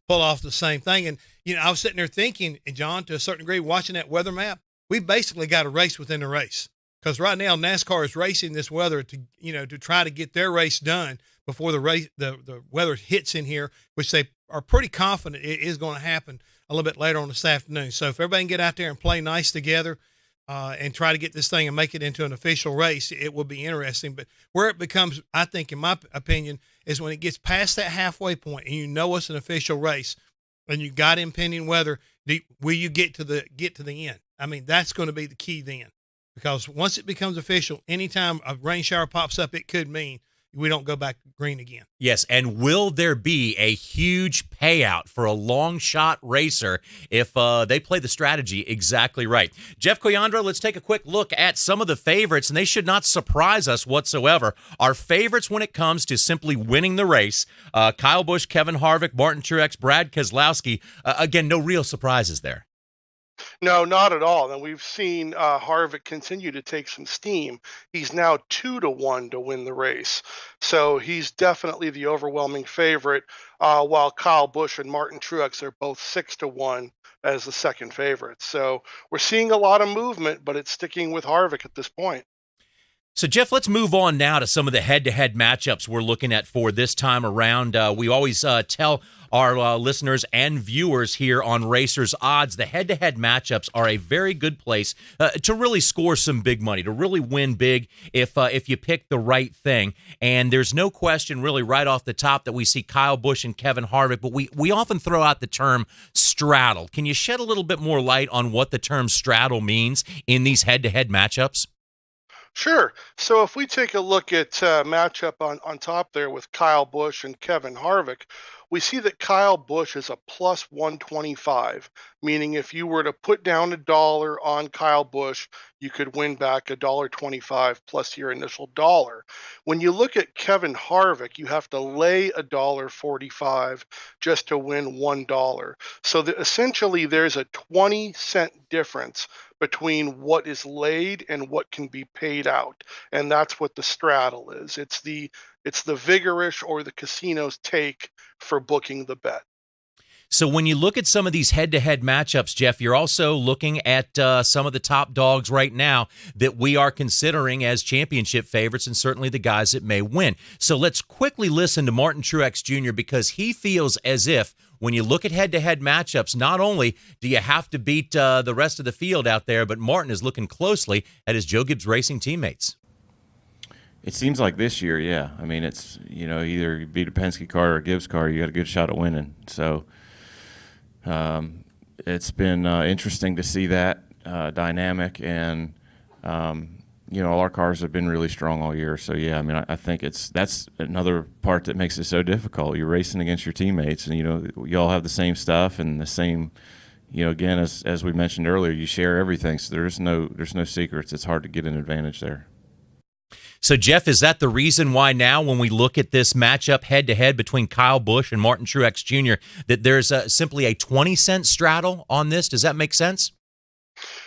pull off the same thing. And, I was sitting there thinking, and John, to a certain degree, watching that weather map, we basically got a race within a race. Because right now NASCAR is racing this weather to try to get their race done before the weather hits in here, which they are pretty confident it is going to happen a little bit later on this afternoon. So if everybody can get out there and play nice together and try to get this thing and make it into an official race, it will be interesting. But where it becomes, I think, in my opinion, is when it gets past that halfway point and it's an official race and you got impending weather, will you get to the end? I mean, that's going to be the key then. Because once it becomes official, anytime a rain shower pops up, it could mean we don't go back green again. Yes, and will there be a huge payout for a long shot racer if they play the strategy exactly right? Jeff Coyandro, let's take a quick look at some of the favorites, and they should not surprise us whatsoever. Our favorites when it comes to simply winning the race, Kyle Busch, Kevin Harvick, Martin Truex, Brad Keselowski. Again, no real surprises there. No, not at all. And we've seen Harvick continue to take some steam. He's now 2-1 to win the race. So he's definitely the overwhelming favorite, while Kyle Busch and Martin Truex are both 6-1 as the second favorite. So we're seeing a lot of movement, but it's sticking with Harvick at this point. So, Jeff, let's move on now to some of the head-to-head matchups we're looking at for this time around. We always tell our listeners and viewers here on Racers Odds, the head-to-head matchups are a very good place to really score some big money, to really win big if you pick the right thing. And there's no question really right off the top that we see Kyle Busch and Kevin Harvick, but we often throw out the term straddle. Can you shed a little bit more light on what the term straddle means in these head-to-head matchups? Sure. So if we take a look at matchup on top there with Kyle Busch and Kevin Harvick, we see that Kyle Busch is a plus 125, meaning if you were to put down $1 on Kyle Busch, you could win back $1.25 plus your initial dollar. When you look at Kevin Harvick, you have to lay $1.45 just to win $1. So essentially there's a 20-cent difference between what is laid and what can be paid out. And that's what the straddle is. It's the vigorish or the casino's take for booking the bet. So when you look at some of these head-to-head matchups, Jeff, you're also looking at some of the top dogs right now that we are considering as championship favorites, and certainly the guys that may win. So let's quickly listen to Martin Truex Jr. because he feels as if when you look at head-to-head matchups, not only do you have to beat the rest of the field out there, but Martin is looking closely at his Joe Gibbs Racing teammates. It seems like this year, yeah. I mean, it's, either you beat a Penske car or a Gibbs car, you got a good shot at winning. So it's been interesting to see that dynamic, and all our cars have been really strong all year. So yeah, I mean, I think that's another part that makes it so difficult. You're racing against your teammates, and you all have the same stuff and the same. Again, as we mentioned earlier, you share everything, so there's no secrets. It's hard to get an advantage there. So, Jeff, is that the reason why now when we look at this matchup head-to-head between Kyle Busch and Martin Truex Jr., that there's simply a 20-cent straddle on this? Does that make sense?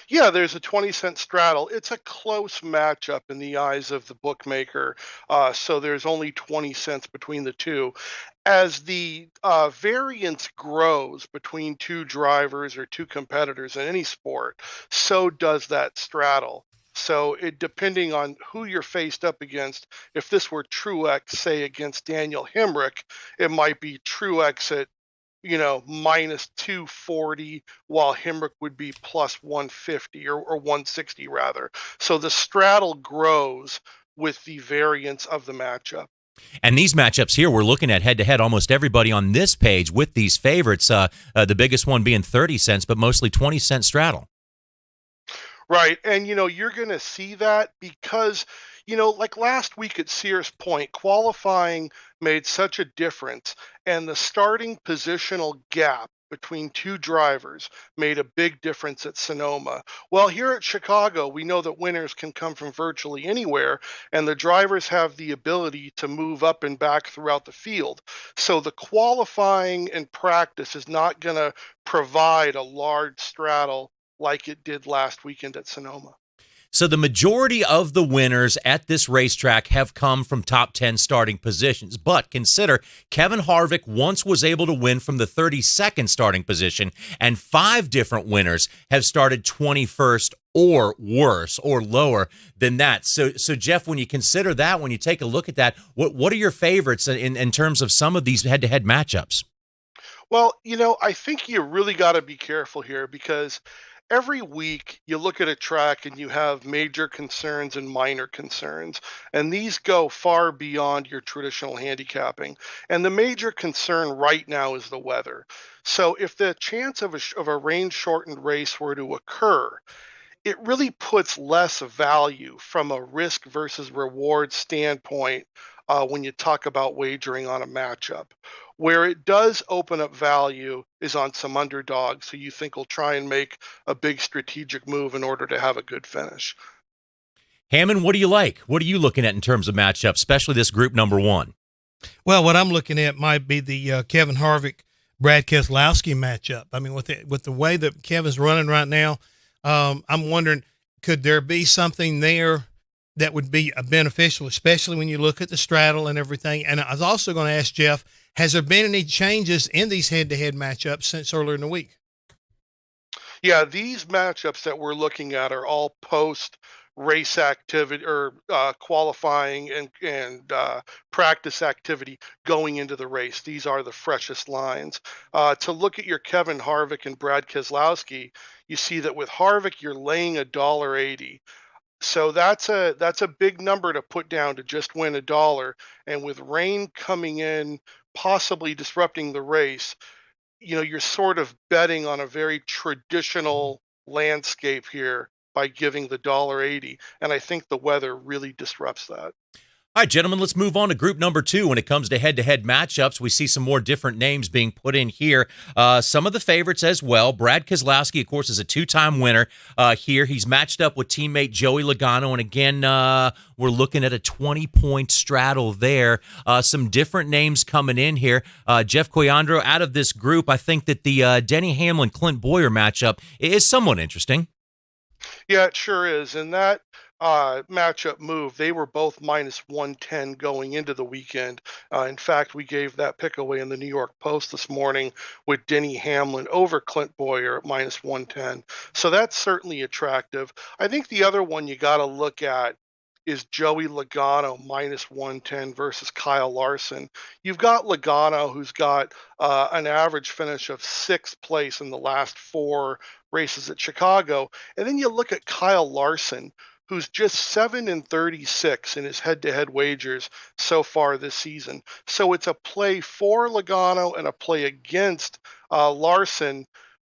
Yeah, there's a 20-cent straddle. It's a close matchup in the eyes of the bookmaker, so there's only 20 cents between the two. As the variance grows between two drivers or two competitors in any sport, so does that straddle. So depending on who you're faced up against, if this were Truex, say, against Daniel Hemrick, it might be Truex at, minus 240, while Hemrick would be plus 150 or 160 rather. So the straddle grows with the variance of the matchup. And these matchups here, we're looking at head-to-head. Almost everybody on this page with these favorites, the biggest one being 30 cents, but mostly 20-cent straddle. Right. And, you're going to see that because, like last week at Sears Point, qualifying made such a difference, and the starting positional gap between two drivers made a big difference at Sonoma. Well, here at Chicago, we know that winners can come from virtually anywhere, and the drivers have the ability to move up and back throughout the field. So the qualifying and practice is not going to provide a large straddle like it did last weekend at Sonoma. So the majority of the winners at this racetrack have come from top 10 starting positions. But consider Kevin Harvick once was able to win from the 32nd starting position, and 5 different winners have started 21st or worse or lower than that. So Jeff, when you consider that, when you take a look at that, what are your favorites in terms of some of these head-to-head matchups? Well, I think you really got to be careful here because every week you look at a track and you have major concerns and minor concerns, and these go far beyond your traditional handicapping. And the major concern right now is the weather. So if the chance of a rain-shortened race were to occur, it really puts less value from a risk versus reward standpoint when you talk about wagering on a matchup. Where it does open up value is on some underdogs who you think will try and make a big strategic move in order to have a good finish. Hammond, what do you like? What are you looking at in terms of matchups, especially this group number one? Well, what I'm looking at might be the Kevin Harvick, Brad Keselowski matchup. I mean, with the way that Kevin's running right now, I'm wondering, could there be something there that would be beneficial, especially when you look at the straddle and everything? And I was also going to ask Jeff, has there been any changes in these head-to-head matchups since earlier in the week? Yeah, these matchups that we're looking at are all post-race activity or qualifying and practice activity going into the race. These are the freshest lines. To look at your Kevin Harvick and Brad Keselowski, you see that with Harvick, you're laying $1.80. So that's a big number to put down to just win $1. And with rain coming in, possibly disrupting the race, you're sort of betting on a very traditional landscape here by giving the $1.80. And I think the weather really disrupts that. All right, gentlemen, let's move on to group number 2. When it comes to head-to-head matchups, we see some more different names being put in here. Some of the favorites as well. Brad Keselowski, of course, is a 2-time winner here. He's matched up with teammate Joey Logano, and again, we're looking at a 20-point straddle there. Some different names coming in here. Jeff Coyandro, out of this group, I think that the Denny Hamlin-Clint Boyer matchup is somewhat interesting. Yeah, it sure is. And that matchup move. They were both minus 110 going into the weekend. In fact, we gave that pick away in the New York Post this morning with Denny Hamlin over Clint Boyer at minus 110. So that's certainly attractive. I think the other one you got to look at is Joey Logano minus 110 versus Kyle Larson. You've got Logano, who's got an average finish of 6th place in the last 4 races at Chicago. And then you look at Kyle Larson, who's just 7-36 in his head-to-head wagers so far this season. So it's a play for Logano and a play against Larson.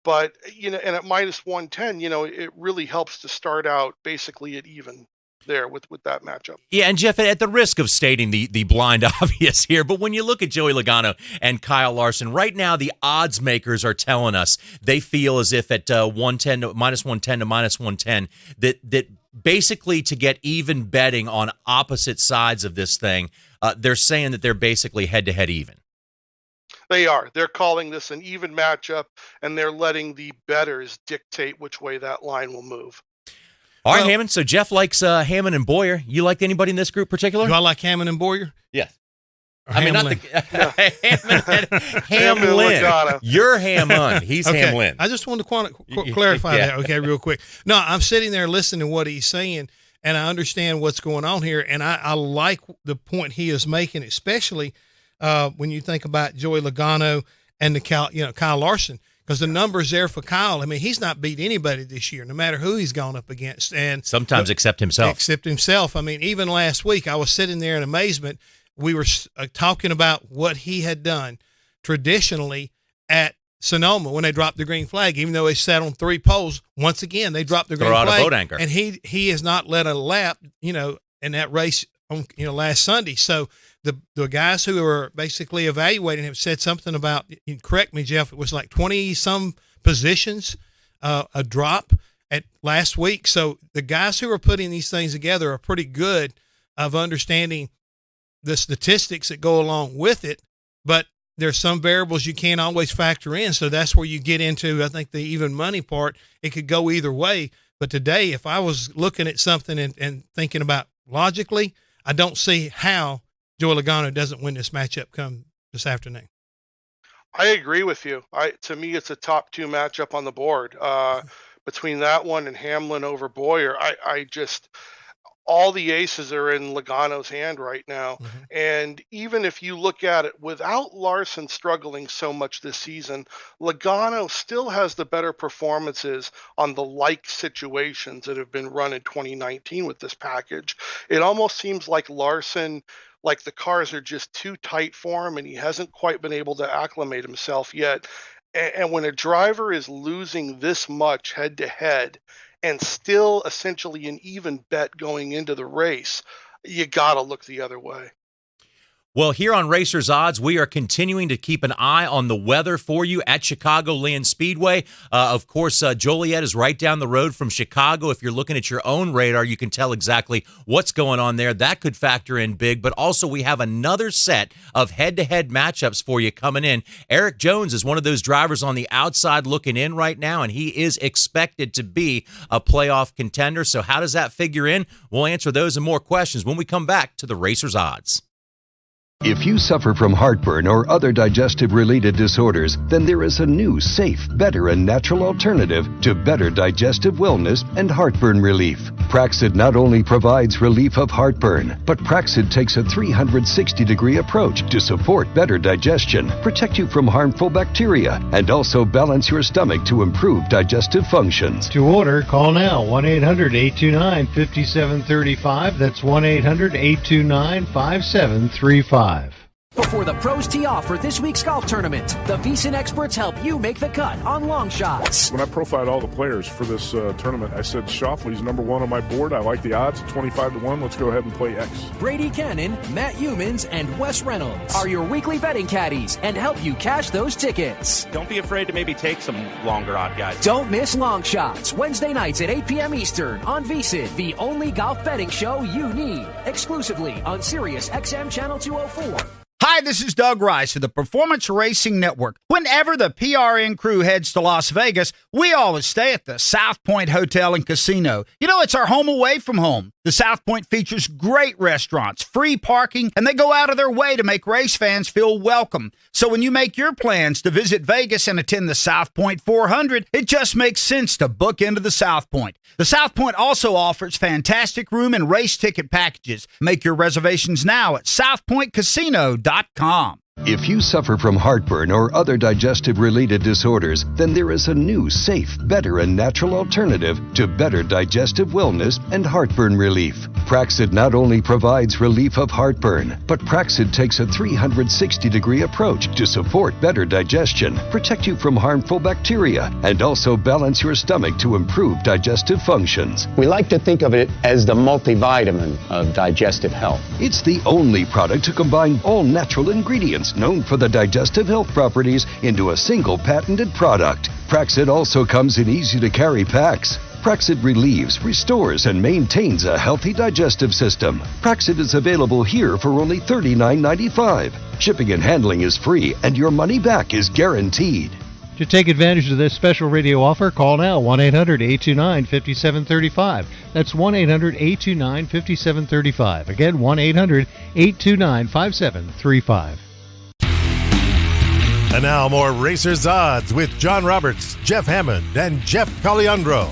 But, and at minus 110, it really helps to start out basically at even there with that matchup. Yeah, and Jeff, at the risk of stating the blind obvious here, but when you look at Joey Logano and Kyle Larson, right now the odds makers are telling us they feel as if at minus 110 to minus 110 that basically to get even betting on opposite sides of this thing, they're saying that they're basically head-to-head even. They are. They're calling this an even matchup, and they're letting the bettors dictate which way that line will move. All right, Hammond. So Jeff likes Hammond and Boyer. You like anybody in this group particular? Do I like Hammond and Boyer? Yes. I mean, not the Hamlin. You're Hammond. He's okay. Hamlin. I just wanted to clarify that, okay, real quick. No, I'm sitting there listening to what he's saying, and I understand what's going on here, and I like the point he is making, especially when you think about Joey Logano and Kyle Larson. Because the numbers there for Kyle, I mean, he's not beat anybody this year, no matter who he's gone up against. And sometimes except himself. I mean, even last week, I was sitting there in amazement. We were talking about what he had done traditionally at Sonoma when they dropped the green flag, even though they sat on 3 poles. Once again, they dropped the green flag. Out a boat anchor. And he has not led a lap, in that race on last Sunday. So the guys who are basically evaluating him said something about, correct me, Jeff, it was like 20-some positions, a drop at last week. So the guys who are putting these things together are pretty good of understanding the statistics that go along with it, but there's some variables you can't always factor in. So that's where you get into, I think, the even money part. It could go either way. But today, if I was looking at something and thinking about logically, I don't see how Joey Logano doesn't win this matchup come this afternoon. I agree with you. To me, it's a top 2 matchup on the board. Between that one and Hamlin over Boyer, all the aces are in Logano's hand right now. Mm-hmm. And even if you look at it without Larson struggling so much this season, Logano still has the better performances on the like situations that have been run in 2019 with this package. It almost seems like Larson, like the cars are just too tight for him and he hasn't quite been able to acclimate himself yet. And when a driver is losing this much head to head, and still essentially an even bet going into the race, you got to look the other way. Well, here on Racers Odds, we are continuing to keep an eye on the weather for you at Chicagoland Speedway. Of course, Joliet is right down the road from Chicago. If you're looking at your own radar, you can tell exactly what's going on there. That could factor in big, but also we have another set of head-to-head matchups for you coming in. Eric Jones is one of those drivers on the outside looking in right now, and he is expected to be a playoff contender. So how does that figure in? We'll answer those and more questions when we come back to the Racers Odds. If you suffer from heartburn or other digestive-related disorders, then there is a new, safe, better, and natural alternative to better digestive wellness and heartburn relief. Praxid not only provides relief of heartburn, but Praxid takes a 360-degree approach to support better digestion, protect you from harmful bacteria, and also balance your stomach to improve digestive functions. To order, call now, 1-800-829-5735. That's 1-800-829-5735. Before the pros tee off for this week's golf tournament, the VSiN experts help you make the cut on long shots. When I profiled all the players for this tournament, I said Schauffele's number 1 on my board. I like the odds, 25-1. Let's go ahead and play X. Brady Cannon, Matt Humans, and Wes Reynolds are your weekly betting caddies and help you cash those tickets. Don't be afraid to maybe take some longer odd guys. Don't miss Long Shots, Wednesday nights at 8 p.m. Eastern on VSiN, the only golf betting show you need. Exclusively on Sirius XM Channel 204. Hi, this is Doug Rice of the Performance Racing Network. Whenever the PRN crew heads to Las Vegas, we always stay at the South Point Hotel and Casino. You know, it's our home away from home. The South Point features great restaurants, free parking, and they go out of their way to make race fans feel welcome. So when you make your plans to visit Vegas and attend the South Point 400, it just makes sense to book into the South Point. The South Point also offers fantastic room and race ticket packages. Make your reservations now at southpointcasino.com. If you suffer from heartburn or other digestive-related disorders, then there is a new, safe, better, and natural alternative to better digestive wellness and heartburn relief. Praxid not only provides relief of heartburn, but Praxid takes a 360-degree approach to support better digestion, protect you from harmful bacteria, and also balance your stomach to improve digestive functions. We like to think of it as the multivitamin of digestive health. It's the only product to combine all natural ingredients known for the digestive health properties into a single patented product. Praxid also comes in easy-to-carry packs. Praxid relieves, restores, and maintains a healthy digestive system. Praxid is available here for only $39.95. Shipping and handling is free, and your money back is guaranteed. To take advantage of this special radio offer, call now 1-800-829-5735. That's 1-800-829-5735. Again, 1-800-829-5735. And now more Racers Odds with John Roberts, Jeff Hammond, and Jeff Caliandro.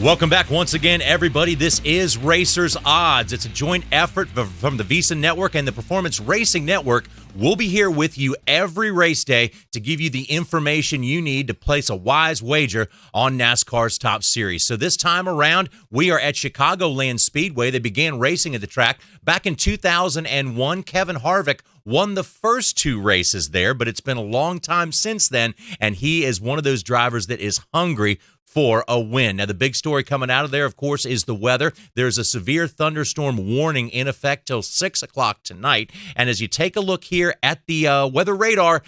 Welcome back once again, everybody. This is Racers Odds. It's a joint effort from the Visa Network and the Performance Racing Network. We'll be here with you every race day to give you the information you need to place a wise wager on NASCAR's top series. So this time around, we are at Chicagoland Speedway. They began racing at the track back in 2001. Kevin Harvick won the first two races there, but it's been a long time since then, and he is one of those drivers that is hungry for a win. Now, the big story coming out of there, of course, is the weather. There's a severe thunderstorm warning in effect till 6 o'clock tonight. And as you take a look here at the weather radar,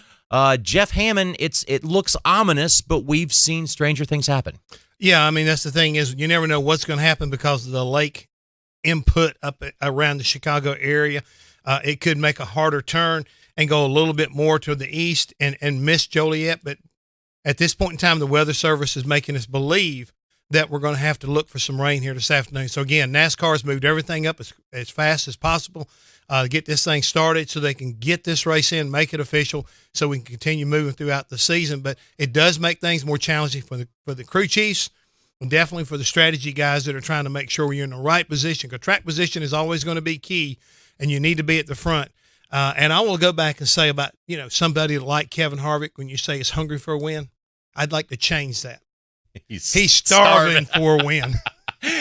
Jeff Hammond, it looks ominous, but we've seen stranger things happen. Yeah, I mean, that's the thing is you never know what's going to happen because of the lake input up around the Chicago area. It could make a harder turn and go a little bit more to the east and miss Joliet, but at this point in time, the Weather Service is making us believe that we're going to have to look for some rain here this afternoon. So, again, NASCAR has moved everything up as fast as possible to get this thing started so they can get this race in, make it official, so we can continue moving throughout the season. But it does make things more challenging for the crew chiefs and definitely for the strategy guys that are trying to make sure you're in the right position, because track position is always going to be key, and you need to be at the front. And I will go back and say about, somebody like Kevin Harvick, when you say is hungry for a win, I'd like to change that. He's starving for a win.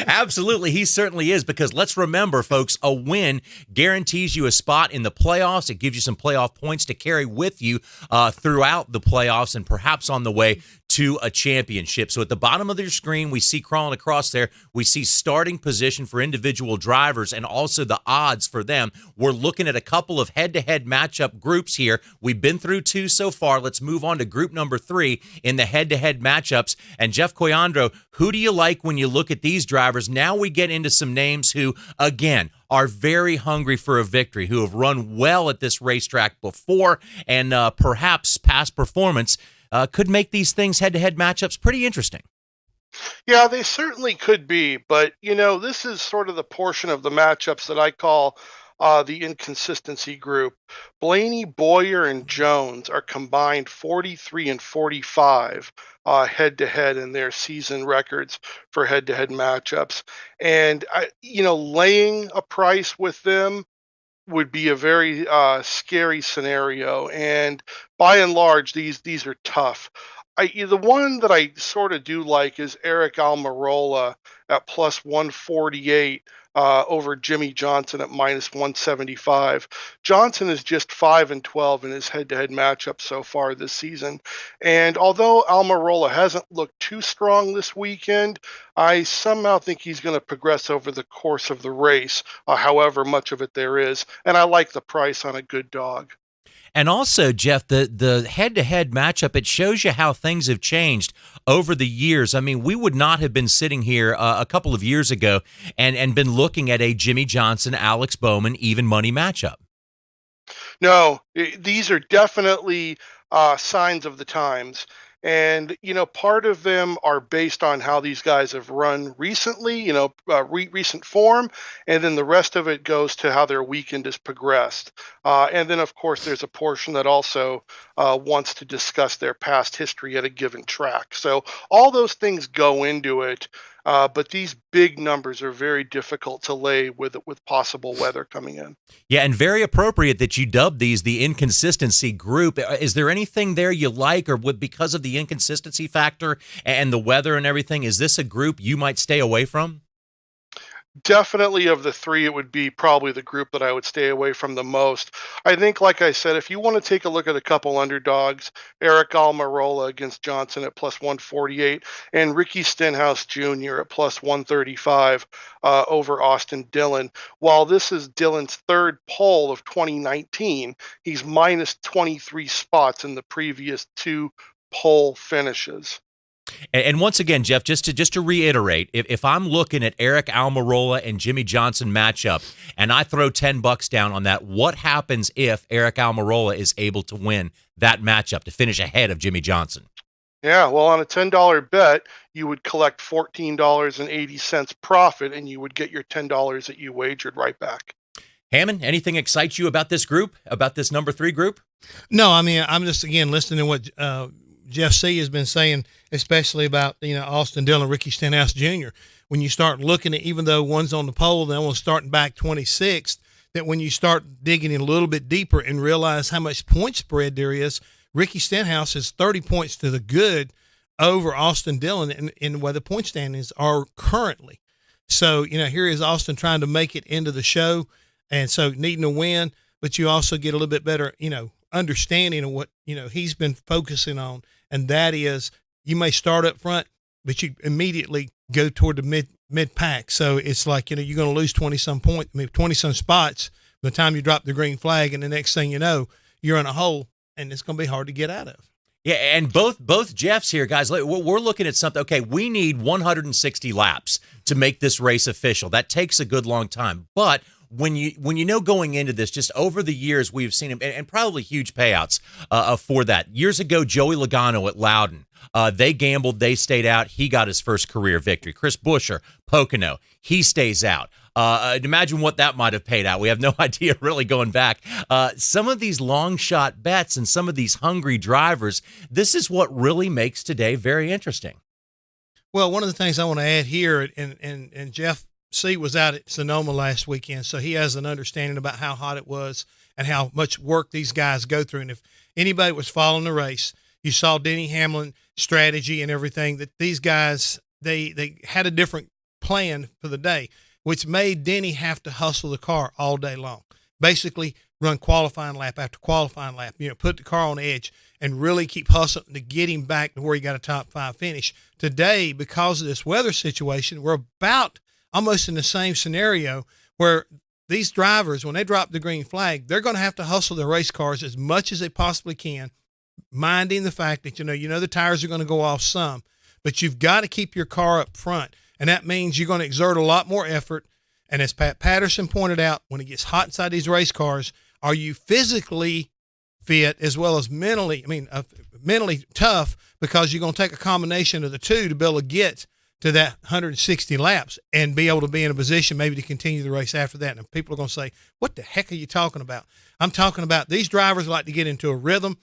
Absolutely, he certainly is, because let's remember, folks, a win guarantees you a spot in the playoffs. It gives you some playoff points to carry with you throughout the playoffs and perhaps on the way to a championship. So at the bottom of your screen, we see crawling across there, we see starting position for individual drivers and also the odds for them. We're looking at a couple of head-to-head matchup groups here. We've been through two so far. Let's move on to group number 3 in the head-to-head matchups. And Jeff Caliandro, who do you like when you look at these drivers? Now we get into some names who, again, are very hungry for a victory, who have run well at this racetrack before, and perhaps past performance could make these things head-to-head matchups pretty interesting. Yeah, they certainly could be, but this is sort of the portion of the matchups that I call the inconsistency group. Blaney, Boyer, and Jones are combined 43 and 45 head-to-head in their season records for head-to-head matchups. And, laying a price with them would be a very scary scenario. And by and large, these are tough. The one that I sort of do like is Eric Almirola at plus 148 over Jimmy Johnson at minus 175. Johnson is just 5-12 in his head-to-head matchup so far this season. And although Almirola hasn't looked too strong this weekend, I somehow think he's going to progress over the course of the race, however much of it there is. And I like the price on a good dog. And also, Jeff, the head-to-head matchup, it shows you how things have changed over the years. I mean, we would not have been sitting here a couple of years ago and been looking at a Jimmy Johnson, Alex Bowman even money matchup. No, these are definitely signs of the times. And, part of them are based on how these guys have run recently, recent form. And then the rest of it goes to how their weekend has progressed. And then, of course, there's a portion that also wants to discuss their past history at a given track. So all those things go into it. But these big numbers are very difficult to lay with possible weather coming in. Yeah, and very appropriate that you dubbed these the inconsistency group. Is there anything there you like, or because of the inconsistency factor and the weather and everything, is this a group you might stay away from? Definitely of the three, it would be probably the group that I would stay away from the most. I think, like I said, if you want to take a look at a couple underdogs, Eric Almirola against Johnson at plus 148 and Ricky Stenhouse Jr. at plus 135 over Austin Dillon. While this is Dillon's third pole of 2019, he's minus 23 spots in the previous two pole finishes. And once again, Jeff, just to reiterate, if I'm looking at Eric Almirola and Jimmy Johnson matchup, and I throw $10 down on that, what happens if Eric Almirola is able to win that matchup to finish ahead of Jimmy Johnson? Yeah, well, on a $10 bet, you would collect $14.80 profit, and you would get your $10 that you wagered right back. Hammond, anything excites you about this group, about this number 3 group? No, I mean, I'm just, again, listening to what Jeff C. has been saying, especially about, Austin Dillon, Ricky Stenhouse Jr. When you start looking at, even though one's on the pole, the other one's starting back 26th, that when you start digging in a little bit deeper and realize how much point spread there is, Ricky Stenhouse is 30 points to the good over Austin Dillon in where the point standings are currently. So, here is Austin trying to make it into the show, and so needing a win, but you also get a little bit better, understanding of what, he's been focusing on. And that is, you may start up front, but you immediately go toward the mid pack. So it's like, you're going to lose 20-some points, 20-some spots by the time you drop the green flag. And the next thing you know, you're in a hole, and it's going to be hard to get out of. Yeah, and both Jeffs here, guys, we're looking at something. Okay, we need 160 laps to make this race official. That takes a good long time. But when you know going into this, just over the years, we've seen him, and probably huge payouts for that. Years ago, Joey Logano at Loudon, they gambled, they stayed out. He got his first career victory. Chris Buescher, Pocono, he stays out. Imagine what that might have paid out. We have no idea really going back. Some of these long shot bets and some of these hungry drivers, this is what really makes today very interesting. Well, one of the things I want to add here, and Jeff C was out at Sonoma last weekend, so he has an understanding about how hot it was and how much work these guys go through. And if anybody was following the race, you saw Denny Hamlin strategy and everything, that these guys, they had a different plan for the day, which made Denny have to hustle the car all day long. Basically run qualifying lap after qualifying lap, put the car on edge and really keep hustling to get him back to where he got a top 5 finish. Today, because of this weather situation, we're about almost in the same scenario where these drivers, when they drop the green flag, they're going to have to hustle their race cars as much as they possibly can, minding the fact that, the tires are going to go off some, but you've got to keep your car up front. And that means you're going to exert a lot more effort. And as Pat Patterson pointed out, when it gets hot inside these race cars, are you physically fit as well as mentally tough, because you're going to take a combination of the two to be able to get to that 160 laps and be able to be in a position maybe to continue the race after that. And people are going to say, what the heck are you talking about? I'm talking about these drivers like to get into a rhythm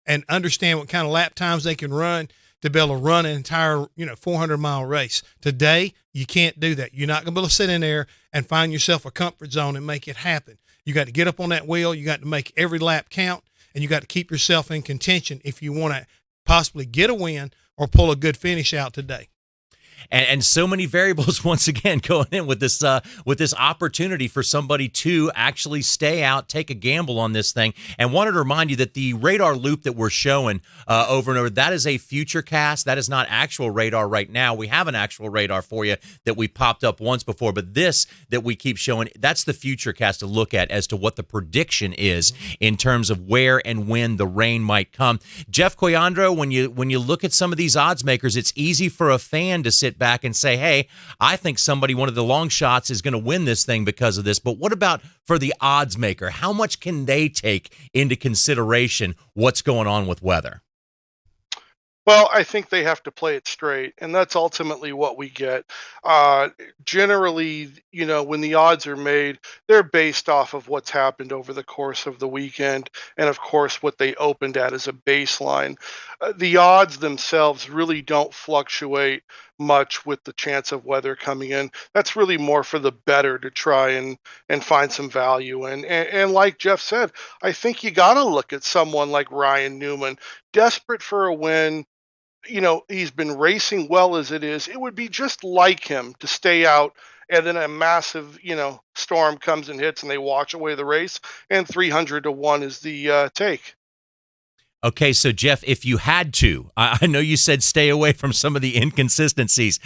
and understand what kind of lap times they can run to be able to run an entire, 400-mile race. Today, you can't do that. You're not going to be able to sit in there and find yourself a comfort zone and make it happen. You got to get up on that wheel. You got to make every lap count, and you got to keep yourself in contention if you want to possibly get a win or pull a good finish out today. And so many variables once again going in with this opportunity for somebody to actually stay out, take a gamble on this thing. And wanted to remind you that the radar loop that we're showing over and over, that is a future cast. That is not actual radar right now. We have an actual radar for you that we popped up once before, but this that we keep showing, that's the future cast to look at as to what the prediction is in terms of where and when the rain might come. Jeff Coyandro, when you look at some of these odds makers, it's easy for a fan to sit sit back and say, hey, I think one of the long shots is going to win this thing because of this. But what about for the odds maker? How much can they take into consideration what's going on with weather? Well, I think they have to play it straight, and that's ultimately what we get. Generally, when the odds are made, they're based off of what's happened over the course of the weekend, and of course, what they opened at as a baseline. The odds themselves really don't fluctuate much with the chance of weather coming in. That's really more for the bettor to try and find some value in. And like Jeff said, I think you got to look at someone like Ryan Newman, desperate for a win. He's been racing well as it is. It would be just like him to stay out, and then a massive, storm comes and hits and they wash away the race, and 300-1 is the take. Okay, so Jeff, if you had to, I know you said stay away from some of the inconsistencies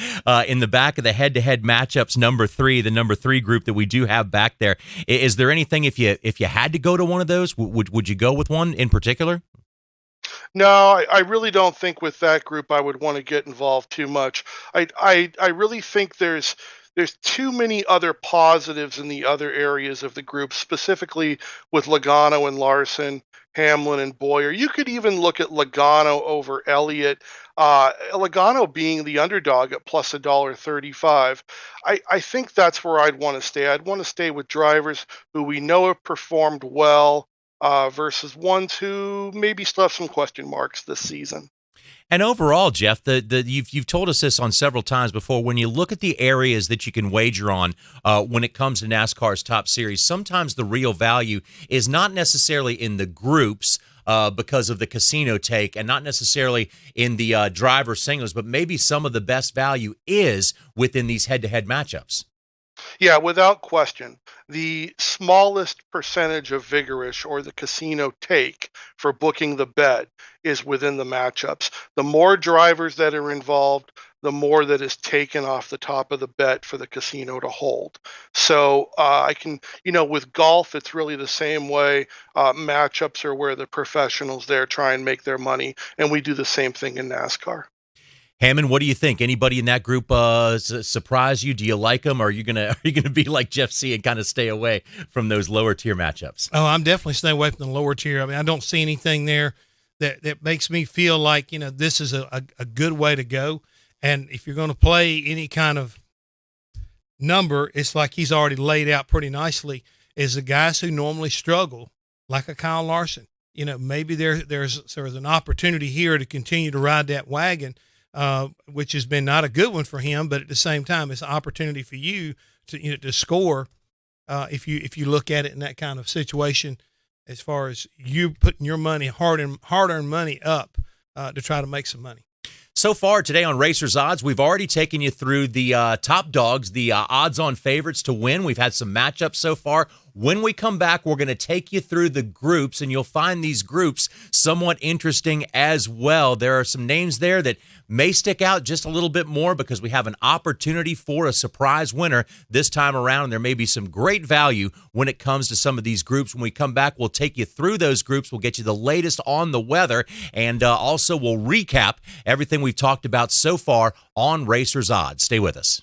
in the back of the head-to-head matchups, the number three group that we do have back there. Is there anything, if you had to go to one of those, would you go with one in particular? No, I really don't think with that group I would want to get involved too much. I really think there's too many other positives in the other areas of the group, specifically with Logano and Larson, Hamlin and Boyer. You could even look at Logano over Elliott. Logano being the underdog at plus $1.35. I think that's where I'd want to stay. I'd want to stay with drivers who we know have performed well, versus ones who maybe still have some question marks this season. And overall, Jeff, you've told us this on several times before. When you look at the areas that you can wager on when it comes to NASCAR's Top Series, sometimes the real value is not necessarily in the groups because of the casino take, and not necessarily in the driver singles, but maybe some of the best value is within these head-to-head matchups. Yeah, without question. The smallest percentage of vigorish or the casino take for booking the bet is within the matchups. The more drivers that are involved, the more that is taken off the top of the bet for the casino to hold. So I can, with golf, it's really the same way. Matchups are where the professionals there try and make their money, and we do the same thing in NASCAR. Hammond, what do you think? Anybody in that group surprise you? Do you like them? Or are you gonna be like Jeff C and kind of stay away from those lower tier matchups? Oh, I'm definitely staying away from the lower tier. I mean, I don't see anything there that makes me feel like this is a good way to go. And if you're going to play any kind of number, it's like he's already laid out pretty nicely. Is the guys who normally struggle, like a Kyle Larson. Maybe there's an opportunity here to continue to ride that wagon. Which has been not a good one for him, but at the same time, it's an opportunity for you to score if you look at it in that kind of situation, as far as you putting your money, hard-earned money up to try to make some money. So far today on Racers Odds, we've already taken you through the top dogs, the odds-on favorites to win. We've had some matchups so far. When we come back, we're going to take you through the groups, and you'll find these groups somewhat interesting as well. There are some names there that may stick out just a little bit more because we have an opportunity for a surprise winner this time around, and there may be some great value when it comes to some of these groups. When we come back, we'll take you through those groups. We'll get you the latest on the weather, and also we'll recap everything we've talked about so far on Racers Odds. Stay with us.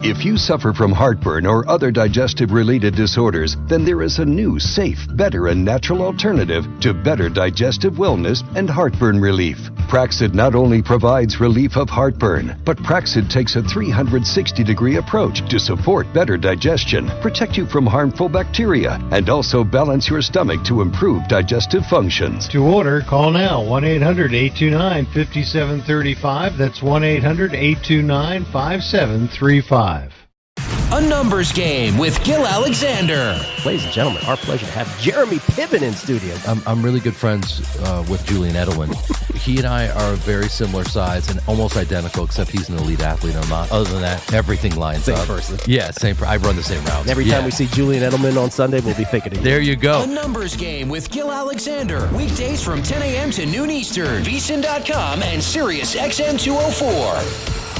If you suffer from heartburn or other digestive-related disorders, then there is a new, safe, better, and natural alternative to better digestive wellness and heartburn relief. Praxid not only provides relief of heartburn, but Praxid takes a 360-degree approach to support better digestion, protect you from harmful bacteria, and also balance your stomach to improve digestive functions. To order, call now, 1-800-829-5735. That's 1-800-829-5735. A numbers game with Gil Alexander. Ladies and gentlemen, our pleasure to have Jeremy Piven in studio. I'm really good friends with Julian Edelman. He and I are very similar size and almost identical, except he's an elite athlete and I'm not. Other than that, everything lines up. Same person. Yeah, I run the same routes. Every time we see Julian Edelman on Sunday, we'll be thinking of you. There you go. A numbers game with Gil Alexander. Weekdays from 10 a.m. to noon Eastern. VSiN.com and Sirius XM 204.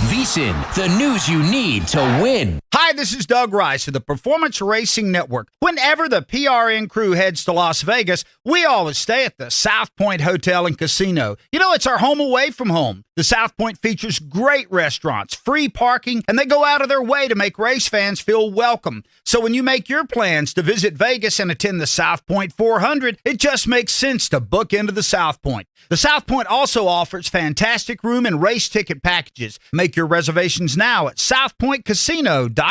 VSiN, the news you need to win. Hi, this is Doug Rice of the Performance Racing Network. Whenever the PRN crew heads to Las Vegas, we always stay at the South Point Hotel and Casino. You know, it's our home away from home. The South Point features great restaurants, free parking, and they go out of their way to make race fans feel welcome. So when you make your plans to visit Vegas and attend the South Point 400, it just makes sense to book into the South Point. The South Point also offers fantastic room and race ticket packages. Make your reservations now at southpointcasino.com.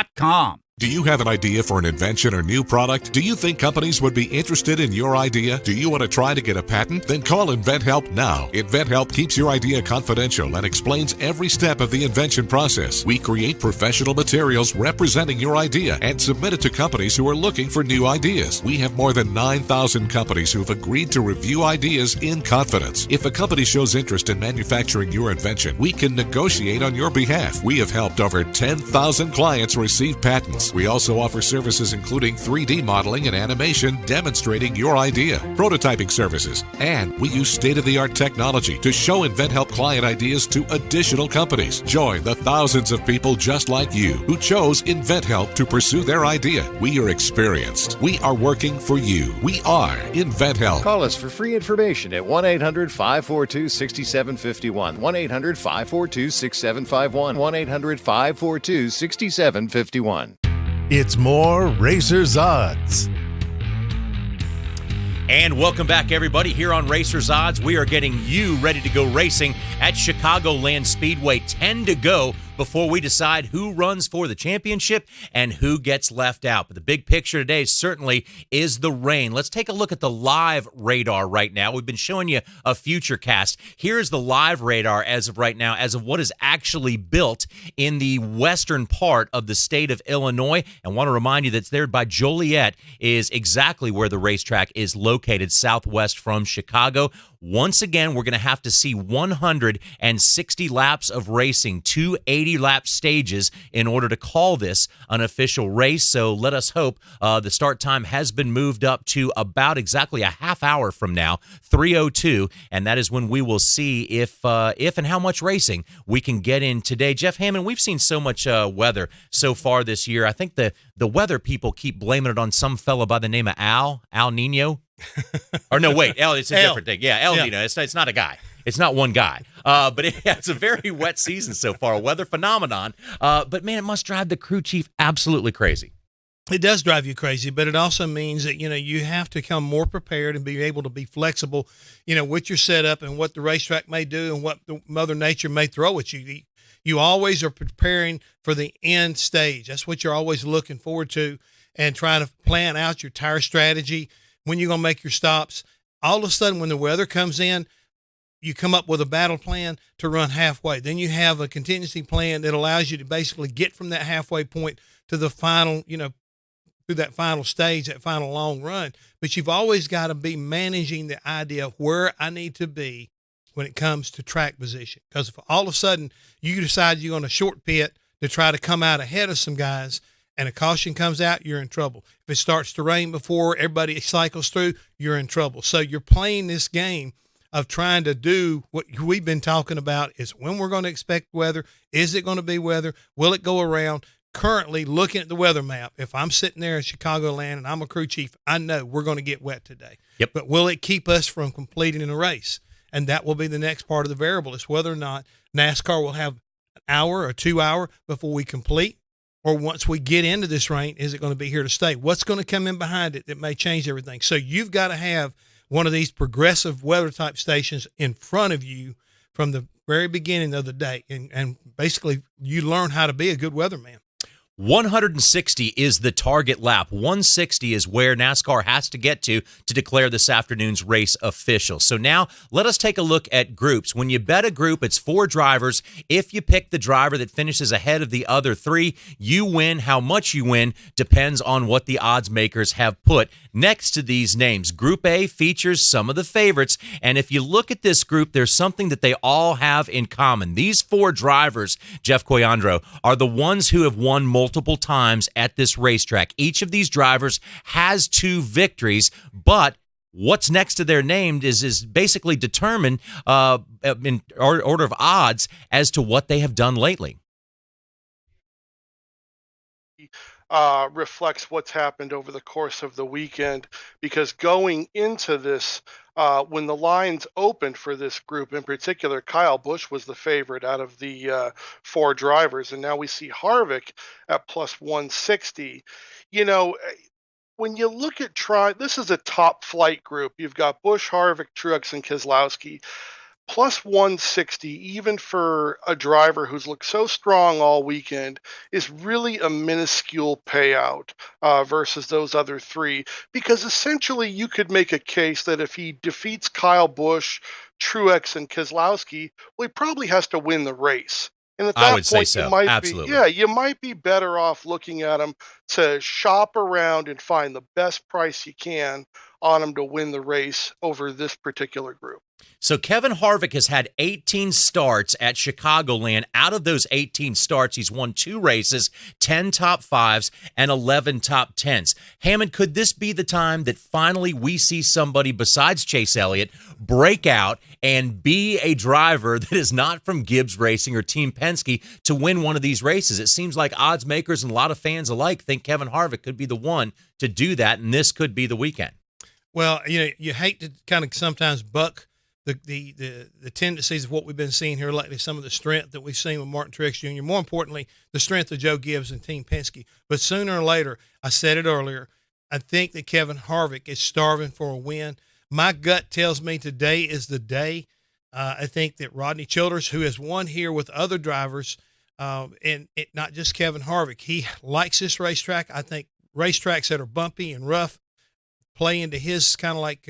Do you have an idea for an invention or new product? Do you think companies would be interested in your idea? Do you want to try to get a patent? Then call InventHelp now. InventHelp keeps your idea confidential and explains every step of the invention process. We create professional materials representing your idea and submit it to companies who are looking for new ideas. We have more than 9,000 companies who have agreed to review ideas in confidence. If a company shows interest in manufacturing your invention, we can negotiate on your behalf. We have helped over 10,000 clients receive patents. We also offer services including 3D modeling and animation demonstrating your idea, prototyping services, and we use state-of-the-art technology to show InventHelp client ideas to additional companies. Join the thousands of people just like you who chose InventHelp to pursue their idea. We are experienced. We are working for you. We are InventHelp. Call us for free information at 1-800-542-6751, 1-800-542-6751, 1-800-542-6751. It's more Racers Odds. And welcome back, everybody, here on Racers Odds. We are getting you ready to go racing at Chicagoland Speedway. 10 to go before we decide who runs for the championship and who gets left out. But the big picture today certainly is the rain. Let's take a look at the live radar right now. We've been showing you a future cast. Here's the live radar as of right now, as of what is actually built in the western part of the state of Illinois. And want to remind you that it's there by Joliet is exactly where the racetrack is located, southwest from Chicago. Once again, we're going to have to see 160 laps of racing, 280-lap stages in order to call this an official race. So let us hope the start time has been moved up to about exactly a half hour from now, 3:02, and that is when we will see if and how much racing we can get in today. Jeff Hammond, we've seen so much weather so far this year. I think the weather people keep blaming it on some fella by the name of Al Nino. Or no, wait, it's a different thing. Yeah, El Nino. It's not a guy. It's not one guy. But it's a very wet season so far, a weather phenomenon. But, man, it must drive the crew chief absolutely crazy. It does drive you crazy, but it also means that, you have to come more prepared and be able to be flexible, with your setup and what the racetrack may do and what the Mother Nature may throw at you. You always are preparing for the end stage. That's what you're always looking forward to and trying to plan out your tire strategy, when you're going to make your stops. All of a sudden, when the weather comes in, you come up with a battle plan to run halfway. Then you have a contingency plan that allows you to basically get from that halfway point to the final, through that final stage, that final long run. But you've always got to be managing the idea of where I need to be when it comes to track position. Because if all of a sudden you decide you're going to short pit to try to come out ahead of some guys, and a caution comes out, you're in trouble. If it starts to rain before everybody cycles through, you're in trouble. So you're playing this game of trying to do what we've been talking about is when we're going to expect weather. Is it going to be weather? Will it go around? Currently, looking at the weather map, if I'm sitting there in Chicagoland and I'm a crew chief, I know we're going to get wet today. Yep. But will it keep us from completing a race? And that will be the next part of the variable, is whether or not NASCAR will have an hour or 2 hour before we complete. Or once we get into this rain, is it going to be here to stay? What's going to come in behind it that may change everything? So you've got to have one of these progressive weather type stations in front of you from the very beginning of the day. And basically you learn how to be a good weatherman. 160 is the target lap. 160 is where NASCAR has to get to declare this afternoon's race official. So now let us take a look at groups. When you bet a group, it's 4 drivers. If you pick the driver that finishes ahead of the other 3, you win. How much you win depends on what the odds makers have put next to these names. Group A features some of the favorites, and if you look at this group, there's something that they all have in common. These 4 drivers, Jeff Coyandro, are the ones who have won multiple times at this racetrack. Each of these drivers has 2 victories, but what's next to their name is basically determined in order of odds as to what they have done lately. reflects what's happened over the course of the weekend, because going into this, when the lines opened for this group in particular, Kyle Busch was the favorite out of the 4 drivers, and now we see Harvick at plus 160. You know, when you look at this is a top flight group. You've got Busch, Harvick, Truex, and Keselowski. Plus 160, even for a driver who's looked so strong all weekend, is really a minuscule payout versus those other 3. Because essentially you could make a case that if he defeats Kyle Busch, Truex, and Keselowski, well, he probably has to win the race. And at that I would say point, so. you might Absolutely. you might be better off looking at him to shop around and find the best price you can on him to win the race over this particular group. So Kevin Harvick has had 18 starts at Chicagoland. Out of those 18 starts, he's won 2 races, 10 top 5s, and 11 top 10s. Hammond, could this be the time that finally we see somebody besides Chase Elliott break out and be a driver that is not from Gibbs Racing or Team Penske to win one of these races? It seems like odds makers and a lot of fans alike think Kevin Harvick could be the one to do that, and this could be the weekend. Well, you hate to kind of sometimes buck the tendencies of what we've been seeing here lately, some of the strength that we've seen with Martin Truex Jr., more importantly, the strength of Joe Gibbs and Team Penske. But sooner or later, I said it earlier, I think that Kevin Harvick is starving for a win. My gut tells me today is the day. I think that Rodney Childers, who has won here with other drivers, and not just Kevin Harvick, he likes this racetrack. I think racetracks that are bumpy and rough play into his kind of like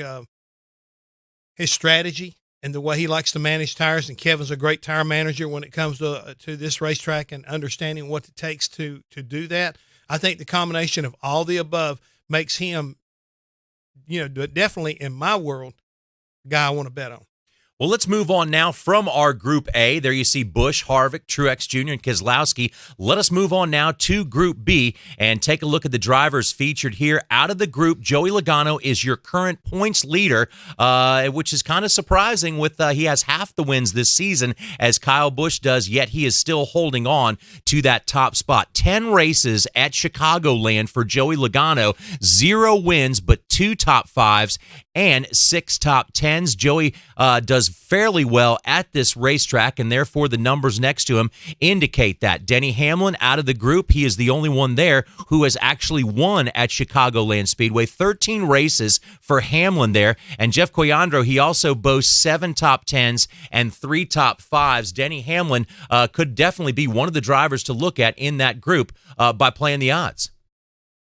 his strategy and the way he likes to manage tires. And Kevin's a great tire manager when it comes to this racetrack and understanding what it takes to do that. I think the combination of all the above makes him, definitely in my world, the guy I want to bet on. Well, let's move on now from our Group A. There you see Busch, Harvick, Truex Jr., and Keselowski. Let us move on now to Group B and take a look at the drivers featured here. Out of the group, Joey Logano is your current points leader, which is kind of surprising with he has half the wins this season as Kyle Busch does, yet he is still holding on to that top spot. 10 races at Chicagoland for Joey Logano, 0 wins but 2 top 5s and 6 top 10s. Joey does fairly well at this racetrack, and therefore the numbers next to him indicate that. Denny Hamlin out of the group, he is the only one there who has actually won at Chicagoland Speedway. 13 races for Hamlin there, and Jeff Coyandro, he also boasts 7 top 10s and 3 top 5s. Denny Hamlin could definitely be one of the drivers to look at in that group by playing the odds.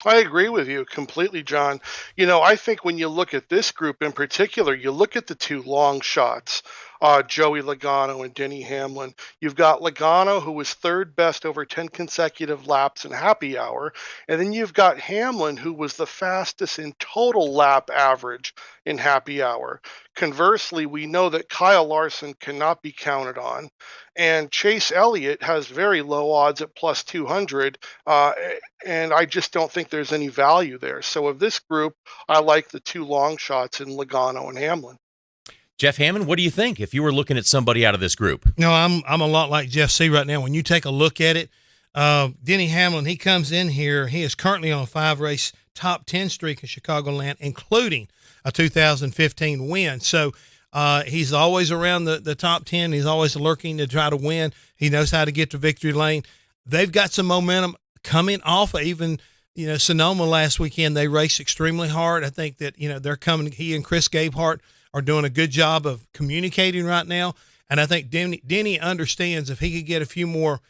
I agree with you completely, John. I think when you look at this group in particular, you look at the 2 long shots, Joey Logano and Denny Hamlin. You've got Logano, who was 3rd best over 10 consecutive laps in happy hour. And then you've got Hamlin, who was the fastest in total lap average in happy hour. Conversely, we know that Kyle Larson cannot be counted on. And Chase Elliott has very low odds at plus 200. And I just don't think there's any value there. So of this group, I like the 2 long shots in Logano and Hamlin. Jeff Hammond, what do you think if you were looking at somebody out of this group? No, I'm a lot like Jeff C right now. When you take a look at it, Denny Hamlin, he comes in here. He is currently on a 5-race top 10 streak in Chicagoland, including a 2015 win. So he's always around the top 10. He's always lurking to try to win. He knows how to get to victory lane. They've got some momentum coming off of even, Sonoma last weekend. They raced extremely hard. I think that, they're coming. He and Chris Gabehart are doing a good job of communicating right now. And I think Denny understands if he could get a few more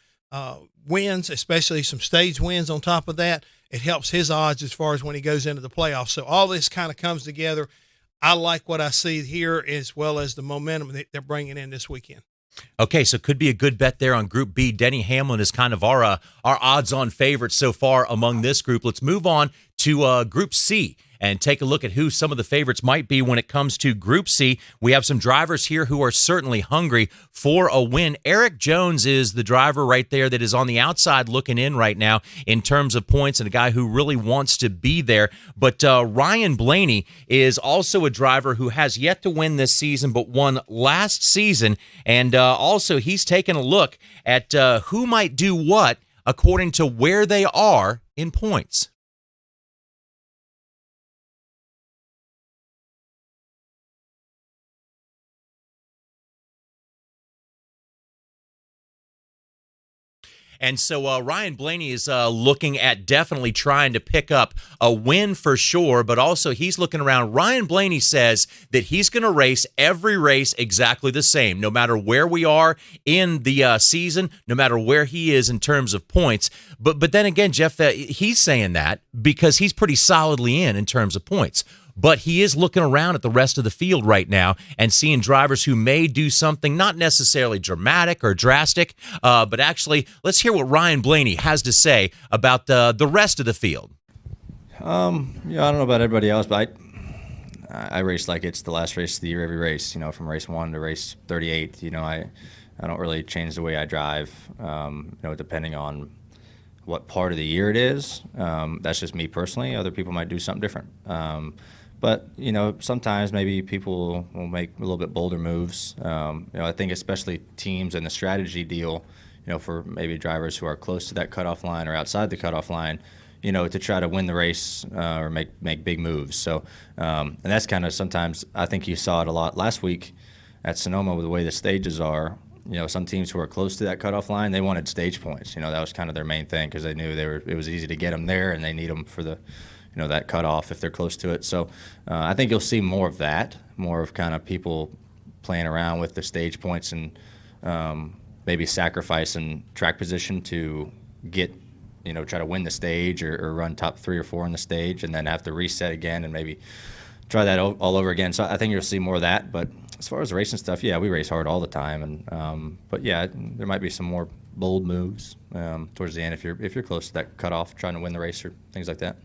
wins, especially some stage wins on top of that, it helps his odds as far as when he goes into the playoffs. So all this kind of comes together. I like what I see here as well as the momentum that they're bringing in this weekend. Okay, so could be a good bet there on Group B. Denny Hamlin is kind of our odds-on favorite so far among this group. Let's move on to Group C and take a look at who some of the favorites might be when it comes to Group C. We have some drivers here who are certainly hungry for a win. Eric Jones is the driver right there that is on the outside looking in right now in terms of points, and a guy who really wants to be there. But Ryan Blaney is also a driver who has yet to win this season but won last season, and also he's taken a look at who might do what according to where they are in points. And so Ryan Blaney is looking at definitely trying to pick up a win for sure, but also he's looking around. Ryan Blaney says that he's going to race every race exactly the same, no matter where we are in the season, no matter where he is in terms of points. But then again, Jeff, he's saying that because he's pretty solidly in terms of points. But he is looking around at the rest of the field right now and seeing drivers who may do something not necessarily dramatic or drastic, but actually, let's hear what Ryan Blaney has to say about the rest of the field. I don't know about everybody else, but I race like it's the last race of the year, every race, from race 1 to race 38. I don't really change the way I drive, depending on what part of the year it is. That's just me personally. Other people might do something different. But, sometimes maybe people will make a little bit bolder moves. I think especially teams and the strategy deal, for maybe drivers who are close to that cutoff line or outside the cutoff line, to try to win the race or make big moves. So, and that's kind of sometimes, I think you saw it a lot last week at Sonoma with the way the stages are. Some teams who are close to that cutoff line, they wanted stage points. That was kind of their main thing because they knew it was easy to get them there and they need them for the that cutoff if they're close to it. So I think you'll see more of that, more of kind of people playing around with the stage points and maybe sacrificing track position to get, try to win the stage or run top 3 or 4 on the stage and then have to reset again and maybe try that all over again. So I think you'll see more of that. But as far as the racing stuff, yeah, we race hard all the time. And but yeah, there might be some more bold moves towards the end if you're close to that cutoff, trying to win the race or things like that.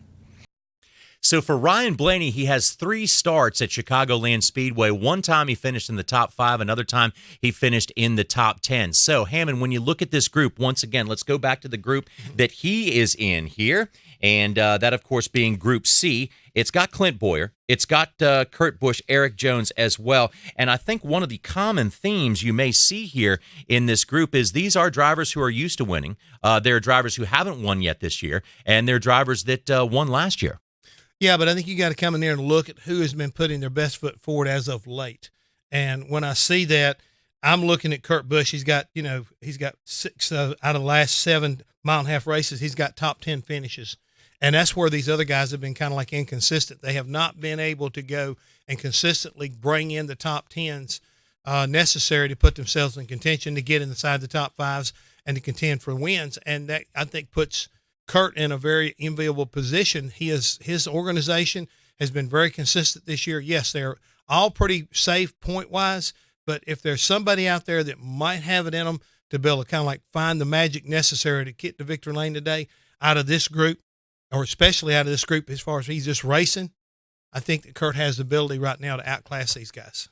So for Ryan Blaney, he has 3 starts at Chicagoland Speedway. One time he finished in the top 5. Another time he finished in the top 10. So, Hammond, when you look at this group, once again, let's go back to the group that he is in here. And that, of course, being Group C. It's got Clint Boyer. It's got Kurt Busch, Eric Jones as well. And I think one of the common themes you may see here in this group is these are drivers who are used to winning. They're drivers who haven't won yet this year. And they're drivers that won last year. Yeah, but I think you got to come in there and look at who has been putting their best foot forward as of late. And when I see that, I'm looking at Kurt Busch. He's got 6 out of the last 7 mile-and-a-half races. He's got top 10 finishes. And that's where these other guys have been kind of like inconsistent. They have not been able to go and consistently bring in the top 10s necessary to put themselves in contention to get inside the top 5s and to contend for wins. And that, I think, puts Kurt in a very enviable position. His organization has been very consistent this year. Yes, they're all pretty safe point-wise, but if there's somebody out there that might have it in them to be able to kind of like find the magic necessary to get to victory lane today out of this group, or especially out of this group as far as he's just racing, I think that Kurt has the ability right now to outclass these guys.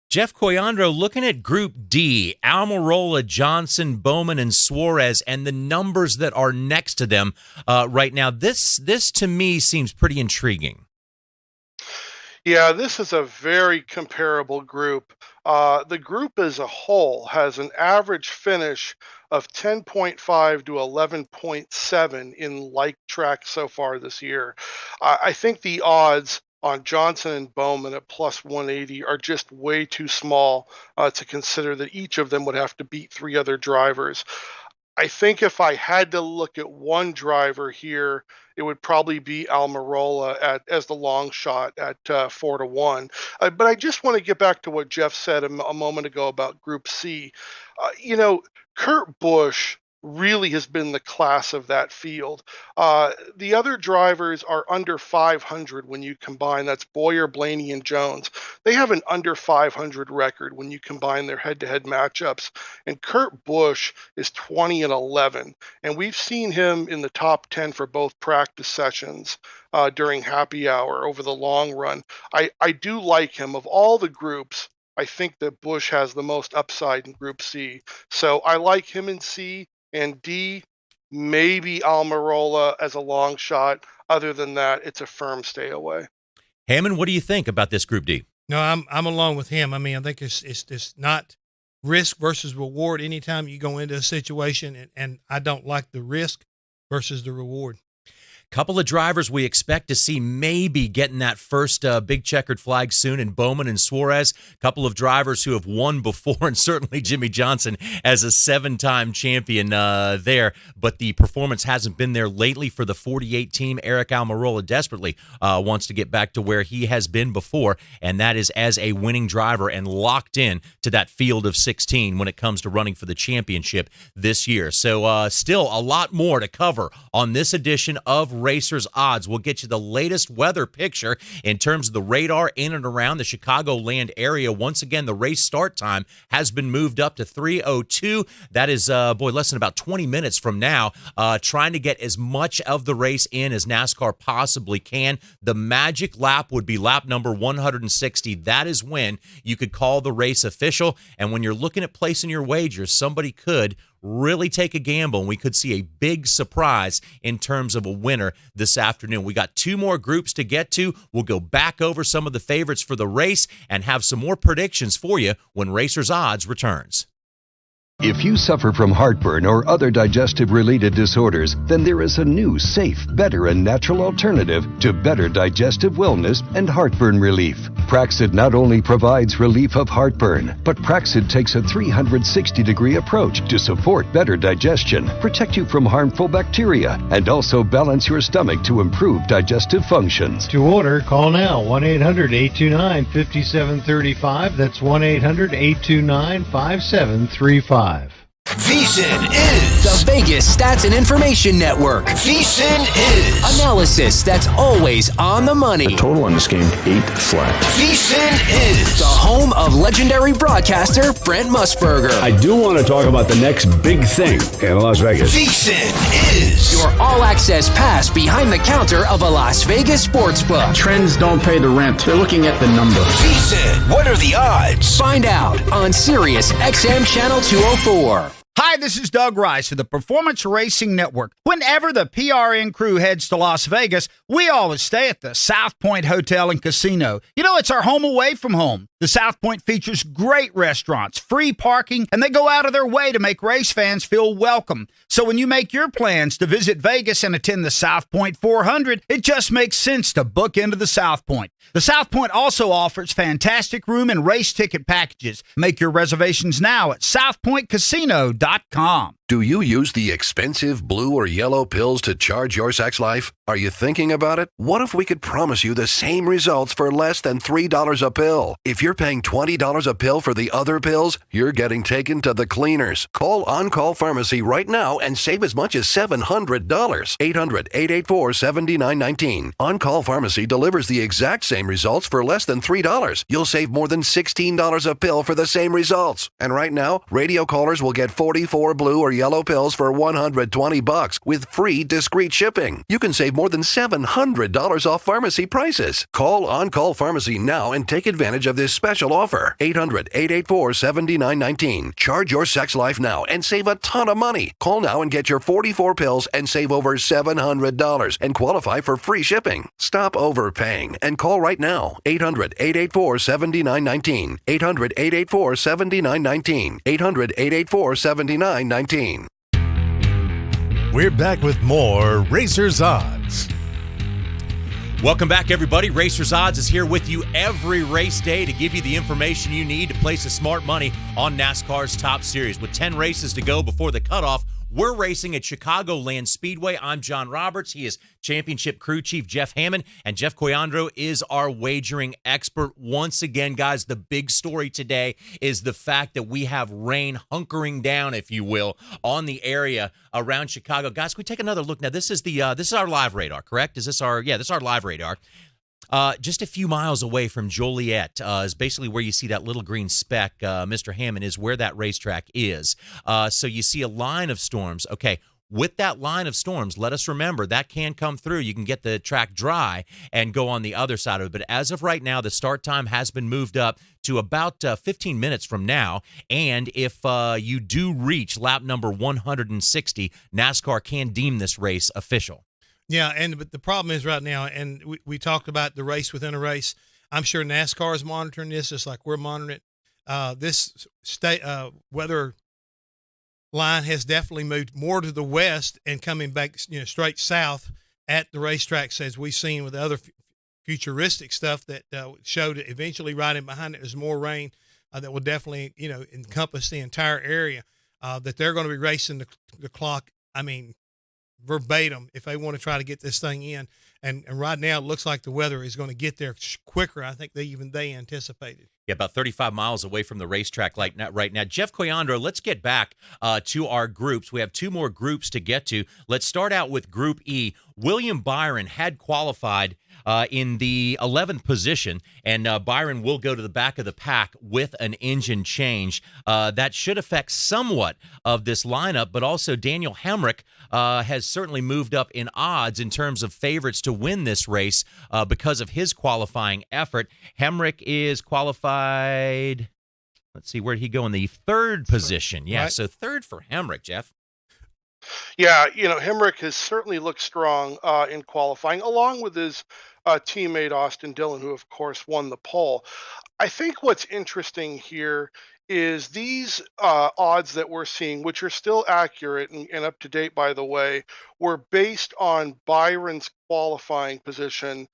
Jeff Coyandro, looking at Group D, Almirola, Johnson, Bowman, and Suarez, and the numbers that are next to them right now, this to me seems pretty intriguing. Yeah, this is a very comparable group. The group as a whole has an average finish of 10.5 to 11.7 in like track so far this year. I think the odds on Johnson and Bowman at plus 180 are just way too small to consider that each of them would have to beat 3 other drivers. I think if I had to look at one driver here, it would probably be Almirola as the long shot at 4 to 1. But I just want to get back to what Jeff said a moment ago about Group C. Kurt Busch really has been the class of that field. The other drivers are under 500 when you combine. That's Boyer, Blaney, and Jones. They have an under 500 record when you combine their head-to-head matchups. And Kurt Busch is 20 and 11. And we've seen him in the top 10 for both practice sessions during happy hour over the long run. I do like him. Of all the groups, I think that Busch has the most upside in Group C. So I like him in C. And D, maybe Almirola as a long shot. Other than that, it's a firm stay away. Hammond, what do you think about this Group D? No, I'm along with him. I mean, I think it's not risk versus reward anytime you go into a situation, and I don't like the risk versus the reward. Couple of drivers we expect to see maybe getting that first big checkered flag soon in Bowman and Suarez. Couple of drivers who have won before, and certainly Jimmy Johnson as a 7-time champion there. But the performance hasn't been there lately for the 48 team. Eric Almirola desperately wants to get back to where he has been before, and that is as a winning driver and locked in to that field of 16 when it comes to running for the championship this year. So still a lot more to cover on this edition of Racers Odds. We'll get you the latest weather picture in terms of the radar in and around the Chicagoland area. Once again, the race start time has been moved up to 3:02. That is, less than about 20 minutes from now. Trying to get as much of the race in as NASCAR possibly can. The magic lap would be lap number 160. That is when you could call the race official. And when you're looking at placing your wagers, somebody could really take a gamble, and we could see a big surprise in terms of a winner this afternoon. We got 2 more groups to get to. We'll go back over some of the favorites for the race and have some more predictions for you when Racers Odds returns. If you suffer from heartburn or other digestive-related disorders, then there is a new, safe, better, and natural alternative to better digestive wellness and heartburn relief. Praxid not only provides relief of heartburn, but Praxid takes a 360-degree approach to support better digestion, protect you from harmful bacteria, and also balance your stomach to improve digestive functions. To order, call now 1-800-829-5735. That's 1-800-829-5735. VSiN is the Vegas Stats and Information Network. VSiN is analysis that's always on the money. The total on this game, 8 flat. VSiN is the home of legendary broadcaster Brent Musburger. I do want to talk about the next big thing in Las Vegas. VSiN is your all-access pass behind the counter of a Las Vegas sportsbook. Trends don't pay the rent. They're looking at the number. VSiN, what are the odds? Find out on Sirius XM Channel 204. Hi, this is Doug Rice of the Performance Racing Network. Whenever the PRN crew heads to Las Vegas, we always stay at the South Point Hotel and Casino. You know, it's our home away from home. The South Point features great restaurants, free parking, and they go out of their way to make race fans feel welcome. So when you make your plans to visit Vegas and attend the South Point 400, it just makes sense to book into the South Point. The South Point also offers fantastic room and race ticket packages. Make your reservations now at southpointcasino.com. Do you use the expensive blue or yellow pills to charge your sex life? Are you thinking about it? What if we could promise you the same results for less than $3 a pill? If you're paying $20 a pill for the other pills, you're getting taken to the cleaners. Call On Call Pharmacy right now and save as much as $700. 800-884-7919. On Call Pharmacy delivers the exact same results for less than $3. You'll save more than $16 a pill for the same results. And right now, radio callers will get 44 blue or yellow pills for $120 with free discreet shipping. You can save more than $700 off pharmacy prices. Call On Call Pharmacy now and take advantage of this special offer. 800-884-7919. Charge your sex life now and save a ton of money. Call now and get your 44 pills and save over $700 and qualify for free shipping. Stop overpaying and call right now. 800-884-7919. 800-884-7919. 800-884-7919. We're back with more Racers Odds. Welcome back, everybody. Racers Odds is here with you every race day to give you the information you need to place a smart money on NASCAR's top series. With 10 races to go before the cutoff, we're racing at Chicagoland Speedway. I'm John Roberts. He is Championship Crew Chief Jeff Hammond, and Jeff Coyandro is our wagering expert. Once again, guys, the big story today is the fact that we have rain hunkering down, if you will, on the area around Chicago. Guys, can we take another look now? This is our live radar, correct? This is our live radar. Just a few miles away from Joliet is basically where you see that little green speck, Mr. Hammond, is where that racetrack is. So you see a line of storms. Okay, with that line of storms, let us remember that can come through. You can get the track dry and go on the other side of it. But as of right now, the start time has been moved up to about 15 minutes from now. And if you do reach lap number 160, NASCAR can deem this race official. Yeah, but the problem is right now, and we talked about the race within a race. I'm sure NASCAR is monitoring this just like we're monitoring it. this state weather line has definitely moved more to the west and coming back, straight south at the racetracks, as we've seen with the other futuristic stuff that showed it eventually right in behind it. There's more rain that will definitely, encompass the entire area, that they're going to be racing the clock. I mean, verbatim if they want to try to get this thing in. And right now it looks like the weather is going to get there quicker, I think, they anticipated. Yeah, about 35 miles away from the racetrack right now. Jeff Coyandro, let's get back to our groups. We have two more groups to get to. Let's start out with Group E. William Byron had qualified in the 11th position, and Byron will go to the back of the pack with an engine change. That should affect somewhat of this lineup, but also Daniel Hemrick has certainly moved up in odds in terms of favorites to win this race because of his qualifying effort. Hemrick is qualified, let's see, where did he go? In the third position. Yeah, right. So third for Hemrick, Jeff. Yeah, Hemrick has certainly looked strong in qualifying, along with his teammate Austin Dillon, who, of course, won the pole. I think what's interesting here is these odds that we're seeing, which are still accurate and up to date, by the way, were based on Byron's qualifying position,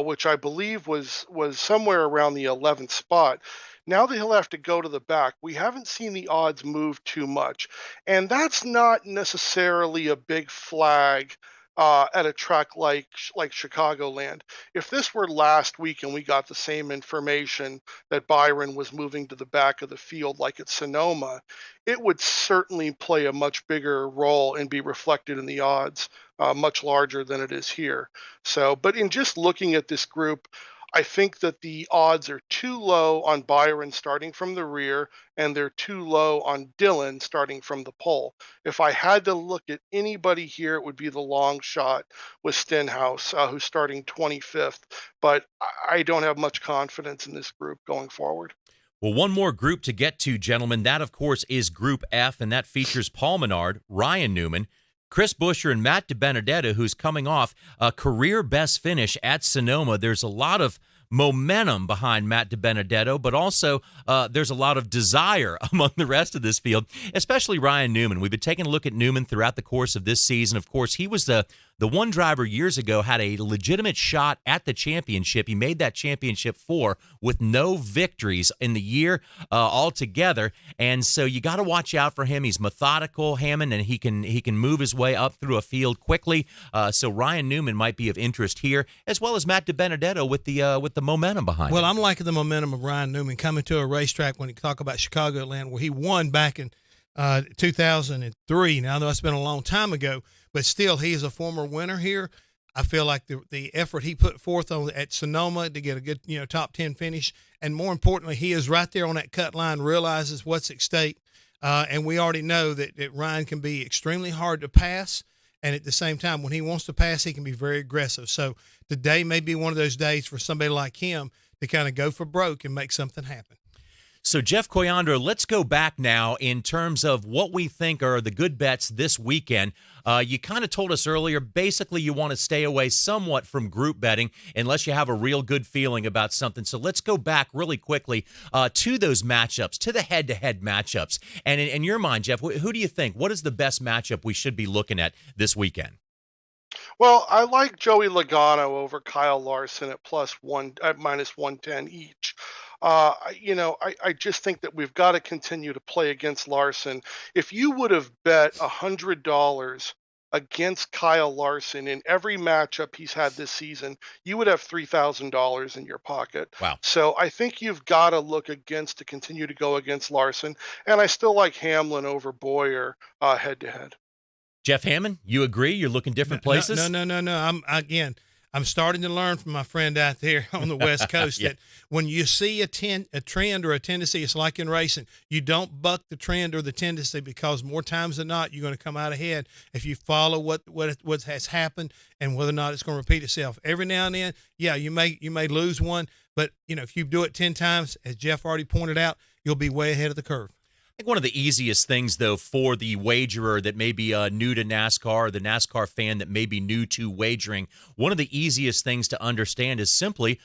which I believe was somewhere around the 11th spot. Now that he'll have to go to the back, we haven't seen the odds move too much. And that's not necessarily a big flag at a track like Chicagoland. If this were last week and we got the same information that Byron was moving to the back of the field like at Sonoma, it would certainly play a much bigger role and be reflected in the odds, much larger than it is here. So, but in just looking at this group, I think that the odds are too low on Byron starting from the rear, and they're too low on Dillon starting from the pole. If I had to look at anybody here, it would be the long shot with Stenhouse, who's starting 25th. But I don't have much confidence in this group going forward. Well, one more group to get to, gentlemen. That, of course, is Group F, and that features Paul Menard, Ryan Newman, Chris Buescher, and Matt DiBenedetto, who's coming off a career best finish at Sonoma. There's a lot of momentum behind Matt DiBenedetto, but also there's a lot of desire among the rest of this field, especially Ryan Newman. We've been taking a look at Newman throughout the course of this season. Of course, he was the one driver years ago had a legitimate shot at the championship. He made that championship 4 with no victories in the year altogether, and so you got to watch out for him. He's methodical, Hammond, and he can move his way up through a field quickly. So Ryan Newman might be of interest here, as well as Matt DiBenedetto with the momentum behind him. Well, I'm liking the momentum of Ryan Newman coming to a racetrack when you talk about Chicagoland, where he won back in 2003. Now, I know it's been a long time ago, but still, he is a former winner here. I feel like the effort he put forth at Sonoma to get a good, top 10 finish, and more importantly, he is right there on that cut line, realizes what's at stake, and we already know that Ryan can be extremely hard to pass, and at the same time, when he wants to pass, he can be very aggressive. So today may be one of those days for somebody like him to kind of go for broke and make something happen. So, Jeff Coyandro, let's go back now in terms of what we think are the good bets this weekend. You kind of told us earlier, basically you want to stay away somewhat from group betting unless you have a real good feeling about something. So let's go back really quickly to those matchups, to the head-to-head matchups. And in your mind, Jeff, who do you think? What is the best matchup we should be looking at this weekend? Well, I like Joey Logano over Kyle Larson at minus 110 each. I just think that we've got to continue to play against Larson. If you would have bet $100 against Kyle Larson in every matchup he's had this season, you would have $3,000 in your pocket. Wow. So I think you've got to look against to continue to go against Larson. And I still like Hamlin over Boyer head-to-head. Jeff Hammond, you agree? You're looking different places? No. I'm starting to learn from my friend out there on the West Coast that when you see a trend or a tendency, it's like in racing. You don't buck the trend or the tendency, because more times than not, you're going to come out ahead if you follow what has happened and whether or not it's going to repeat itself. Every now and then, you may lose one, but if you do it 10 times, as Jeff already pointed out, you'll be way ahead of the curve. think one of the easiest things, though, for the wagerer that may be new to NASCAR, or the NASCAR fan that may be new to wagering, one of the easiest things to understand is simply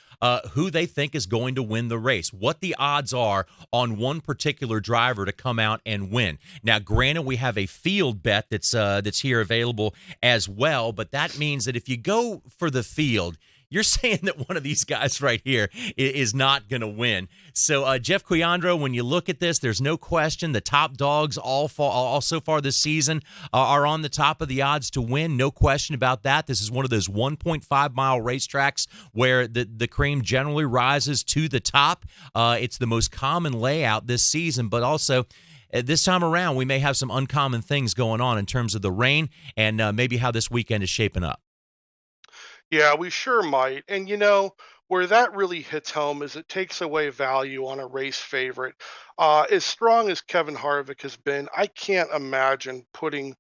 who they think is going to win the race, what the odds are on one particular driver to come out and win. Now, granted, we have a field bet that's here available as well, but that means that if you go for the field, you're saying that one of these guys right here is not going to win. So, Jeff Cuyandro, when you look at this, there's no question the top dogs all so far this season are on the top of the odds to win. No question about that. This is one of those 1.5-mile racetracks where the cream generally rises to the top. It's the most common layout this season, but also this time around, we may have some uncommon things going on in terms of the rain and maybe how this weekend is shaping up. Yeah, we sure might. And where that really hits home is it takes away value on a race favorite. As strong as Kevin Harvick has been, I can't imagine putting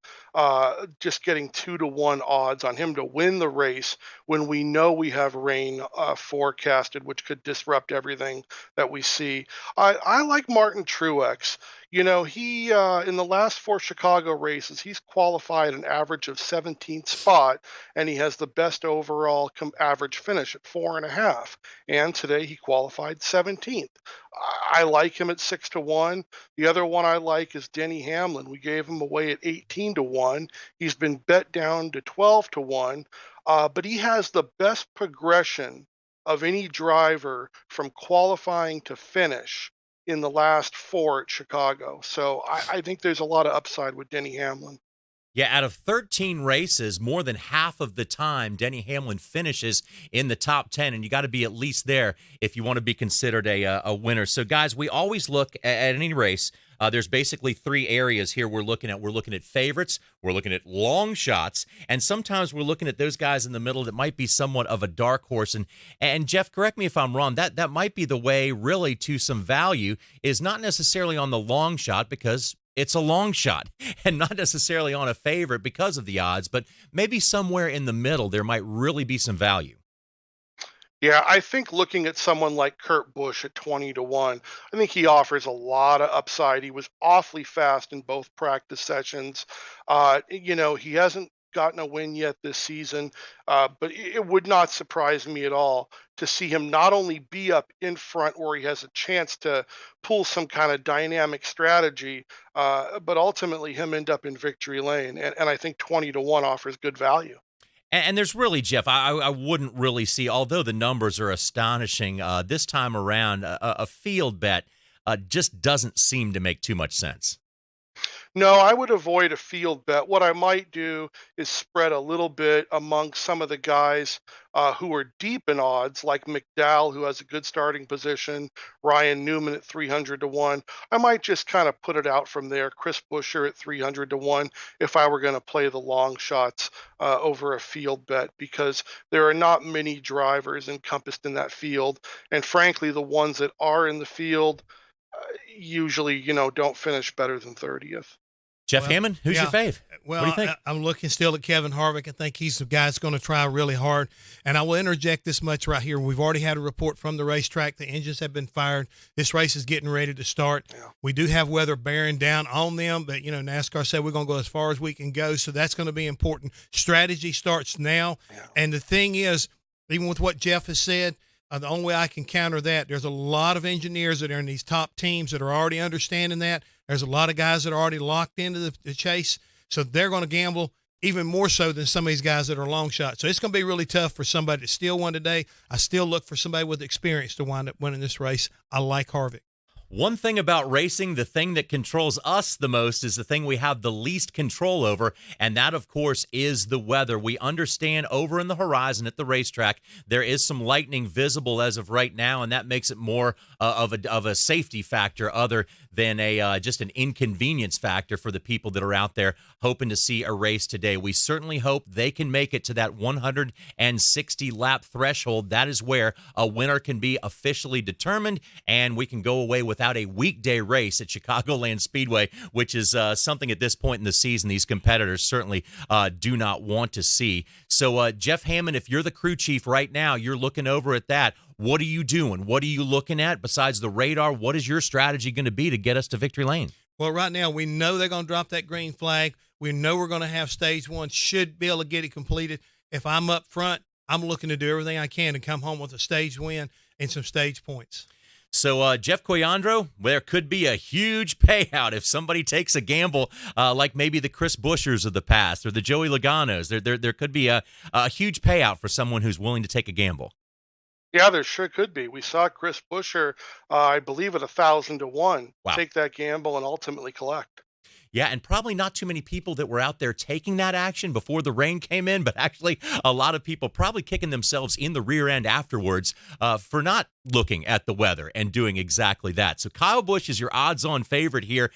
just getting 2-1 odds on him to win the race when we know we have rain forecasted, which could disrupt everything that we see. I like Martin Truex. He in the last 4 Chicago races, he's qualified an average of 17th spot, and he has the best overall average finish at 4.5. And today he qualified 17th. I like him at 6-1. The other one I like is Denny Hamlin. We gave him away at 18-1. He's been bet down to 12-1, but he has the best progression of any driver from qualifying to finish in the last 4 at Chicago. So I think there's a lot of upside with Denny Hamlin. Yeah, out of 13 races, more than half of the time, Denny Hamlin finishes in the top 10, and you got to be at least there if you want to be considered a winner. So, guys, we always look at any race. There's basically 3 areas here we're looking at. We're looking at favorites, we're looking at long shots, and sometimes we're looking at those guys in the middle that might be somewhat of a dark horse. And Jeff, correct me if I'm wrong, that might be the way really to some value is not necessarily on the long shot because it's a long shot and not necessarily on a favorite because of the odds, but maybe somewhere in the middle there might really be some value. Yeah, I think looking at someone like Kurt Busch at 20-1, I think he offers a lot of upside. He was awfully fast in both practice sessions. He hasn't gotten a win yet this season, but it would not surprise me at all to see him not only be up in front where he has a chance to pull some kind of dynamic strategy, but ultimately him end up in victory lane. And I think 20-1 offers good value. And there's really, Jeff, I wouldn't really see, although the numbers are astonishing, this time around, a field bet just doesn't seem to make too much sense. No, I would avoid a field bet. What I might do is spread a little bit among some of the guys who are deep in odds, like McDowell, who has a good starting position, Ryan Newman at 300-1. I might just kind of put it out from there. Chris Buescher at 300-1 if I were going to play the long shots over a field bet, because there are not many drivers encompassed in that field. And frankly, the ones that are in the field usually, don't finish better than 30th. Jeff Hammond, who's your fave? Well, what do you think? I'm looking still at Kevin Harvick. I think he's the guy that's going to try really hard. And I will interject this much right here. We've already had a report from the racetrack. The engines have been fired. This race is getting ready to start. Yeah. We do have weather bearing down on them, but, NASCAR said we're going to go as far as we can go, so that's going to be important. Strategy starts now. Yeah. And the thing is, even with what Jeff has said, the only way I can counter that, there's a lot of engineers that are in these top teams that are already understanding that. There's a lot of guys that are already locked into the chase, so they're going to gamble even more so than some of these guys that are long shots. So it's going to be really tough for somebody to still win today. I still look for somebody with experience to wind up winning this race. I like Harvick. One thing about racing, the thing that controls us the most is the thing we have the least control over, and that, of course, is the weather. We understand over in the horizon at the racetrack there is some lightning visible as of right now, and that makes it more of a safety factor other than just an inconvenience factor for the people that are out there hoping to see a race today. We certainly hope they can make it to that 160-lap threshold. That is where a winner can be officially determined, and we can go away without a weekday race at Chicagoland Speedway, which is something at this point in the season these competitors certainly do not want to see. So, Jeff Hammond, if you're the crew chief right now, you're looking over at that. What are you doing? What are you looking at besides the radar? What is your strategy going to be to get us to victory lane? Well, right now we know they're going to drop that green flag. We know we're going to have stage one, should be able to get it completed. If I'm up front, I'm looking to do everything I can to come home with a stage win and some stage points. So, Jeff Coyandro, there could be a huge payout if somebody takes a gamble, like maybe the Chris Bushers of the past or the Joey Logano's. There could be a huge payout for someone who's willing to take a gamble. Yeah, there sure could be. We saw Chris Busher, I believe, at 1,000 to 1. Wow. Take that gamble and ultimately collect. Yeah, and probably not too many people that were out there taking that action before the rain came in, but actually a lot of people probably kicking themselves in the rear end afterwards for not looking at the weather and doing exactly that. So Kyle Busch is your odds-on favorite here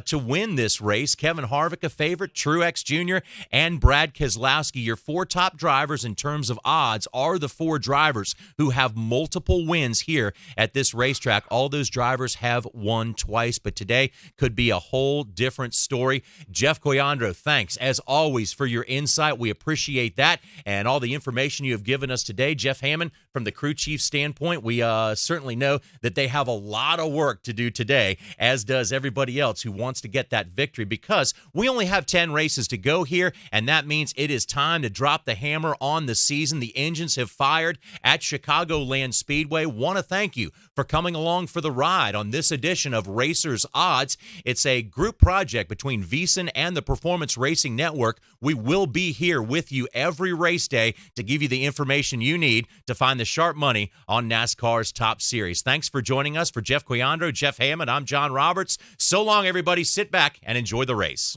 to win this race. Kevin Harvick a favorite, Truex Jr., and Brad Keselowski. Your 4 top drivers in terms of odds are the 4 drivers who have multiple wins here at this racetrack. All those drivers have won twice, but today could be a whole different story. Jeff Coyandro, thanks as always for your insight. We appreciate that and all the information you have given us today. Jeff Hammond, from the crew chief standpoint, we certainly know that they have a lot of work to do today, as does everybody else who wants to get that victory, because we only have 10 races to go here, and that means it is time to drop the hammer on the season. The engines have fired at Chicagoland Speedway. Want to thank you for coming along for the ride on this edition of Racers Odds. It's a group project between VEASAN and the Performance Racing Network. We will be here with you every race day to give you the information you need to find the sharp money on NASCAR's Top Series. Thanks for joining us. For Jeff Coyandro, Jeff Hammond, I'm John Roberts. So long, everybody. Sit back and enjoy the race.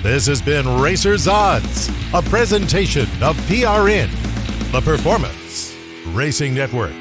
This has been Racers Odds, a presentation of PRN, the Performance Racing Network.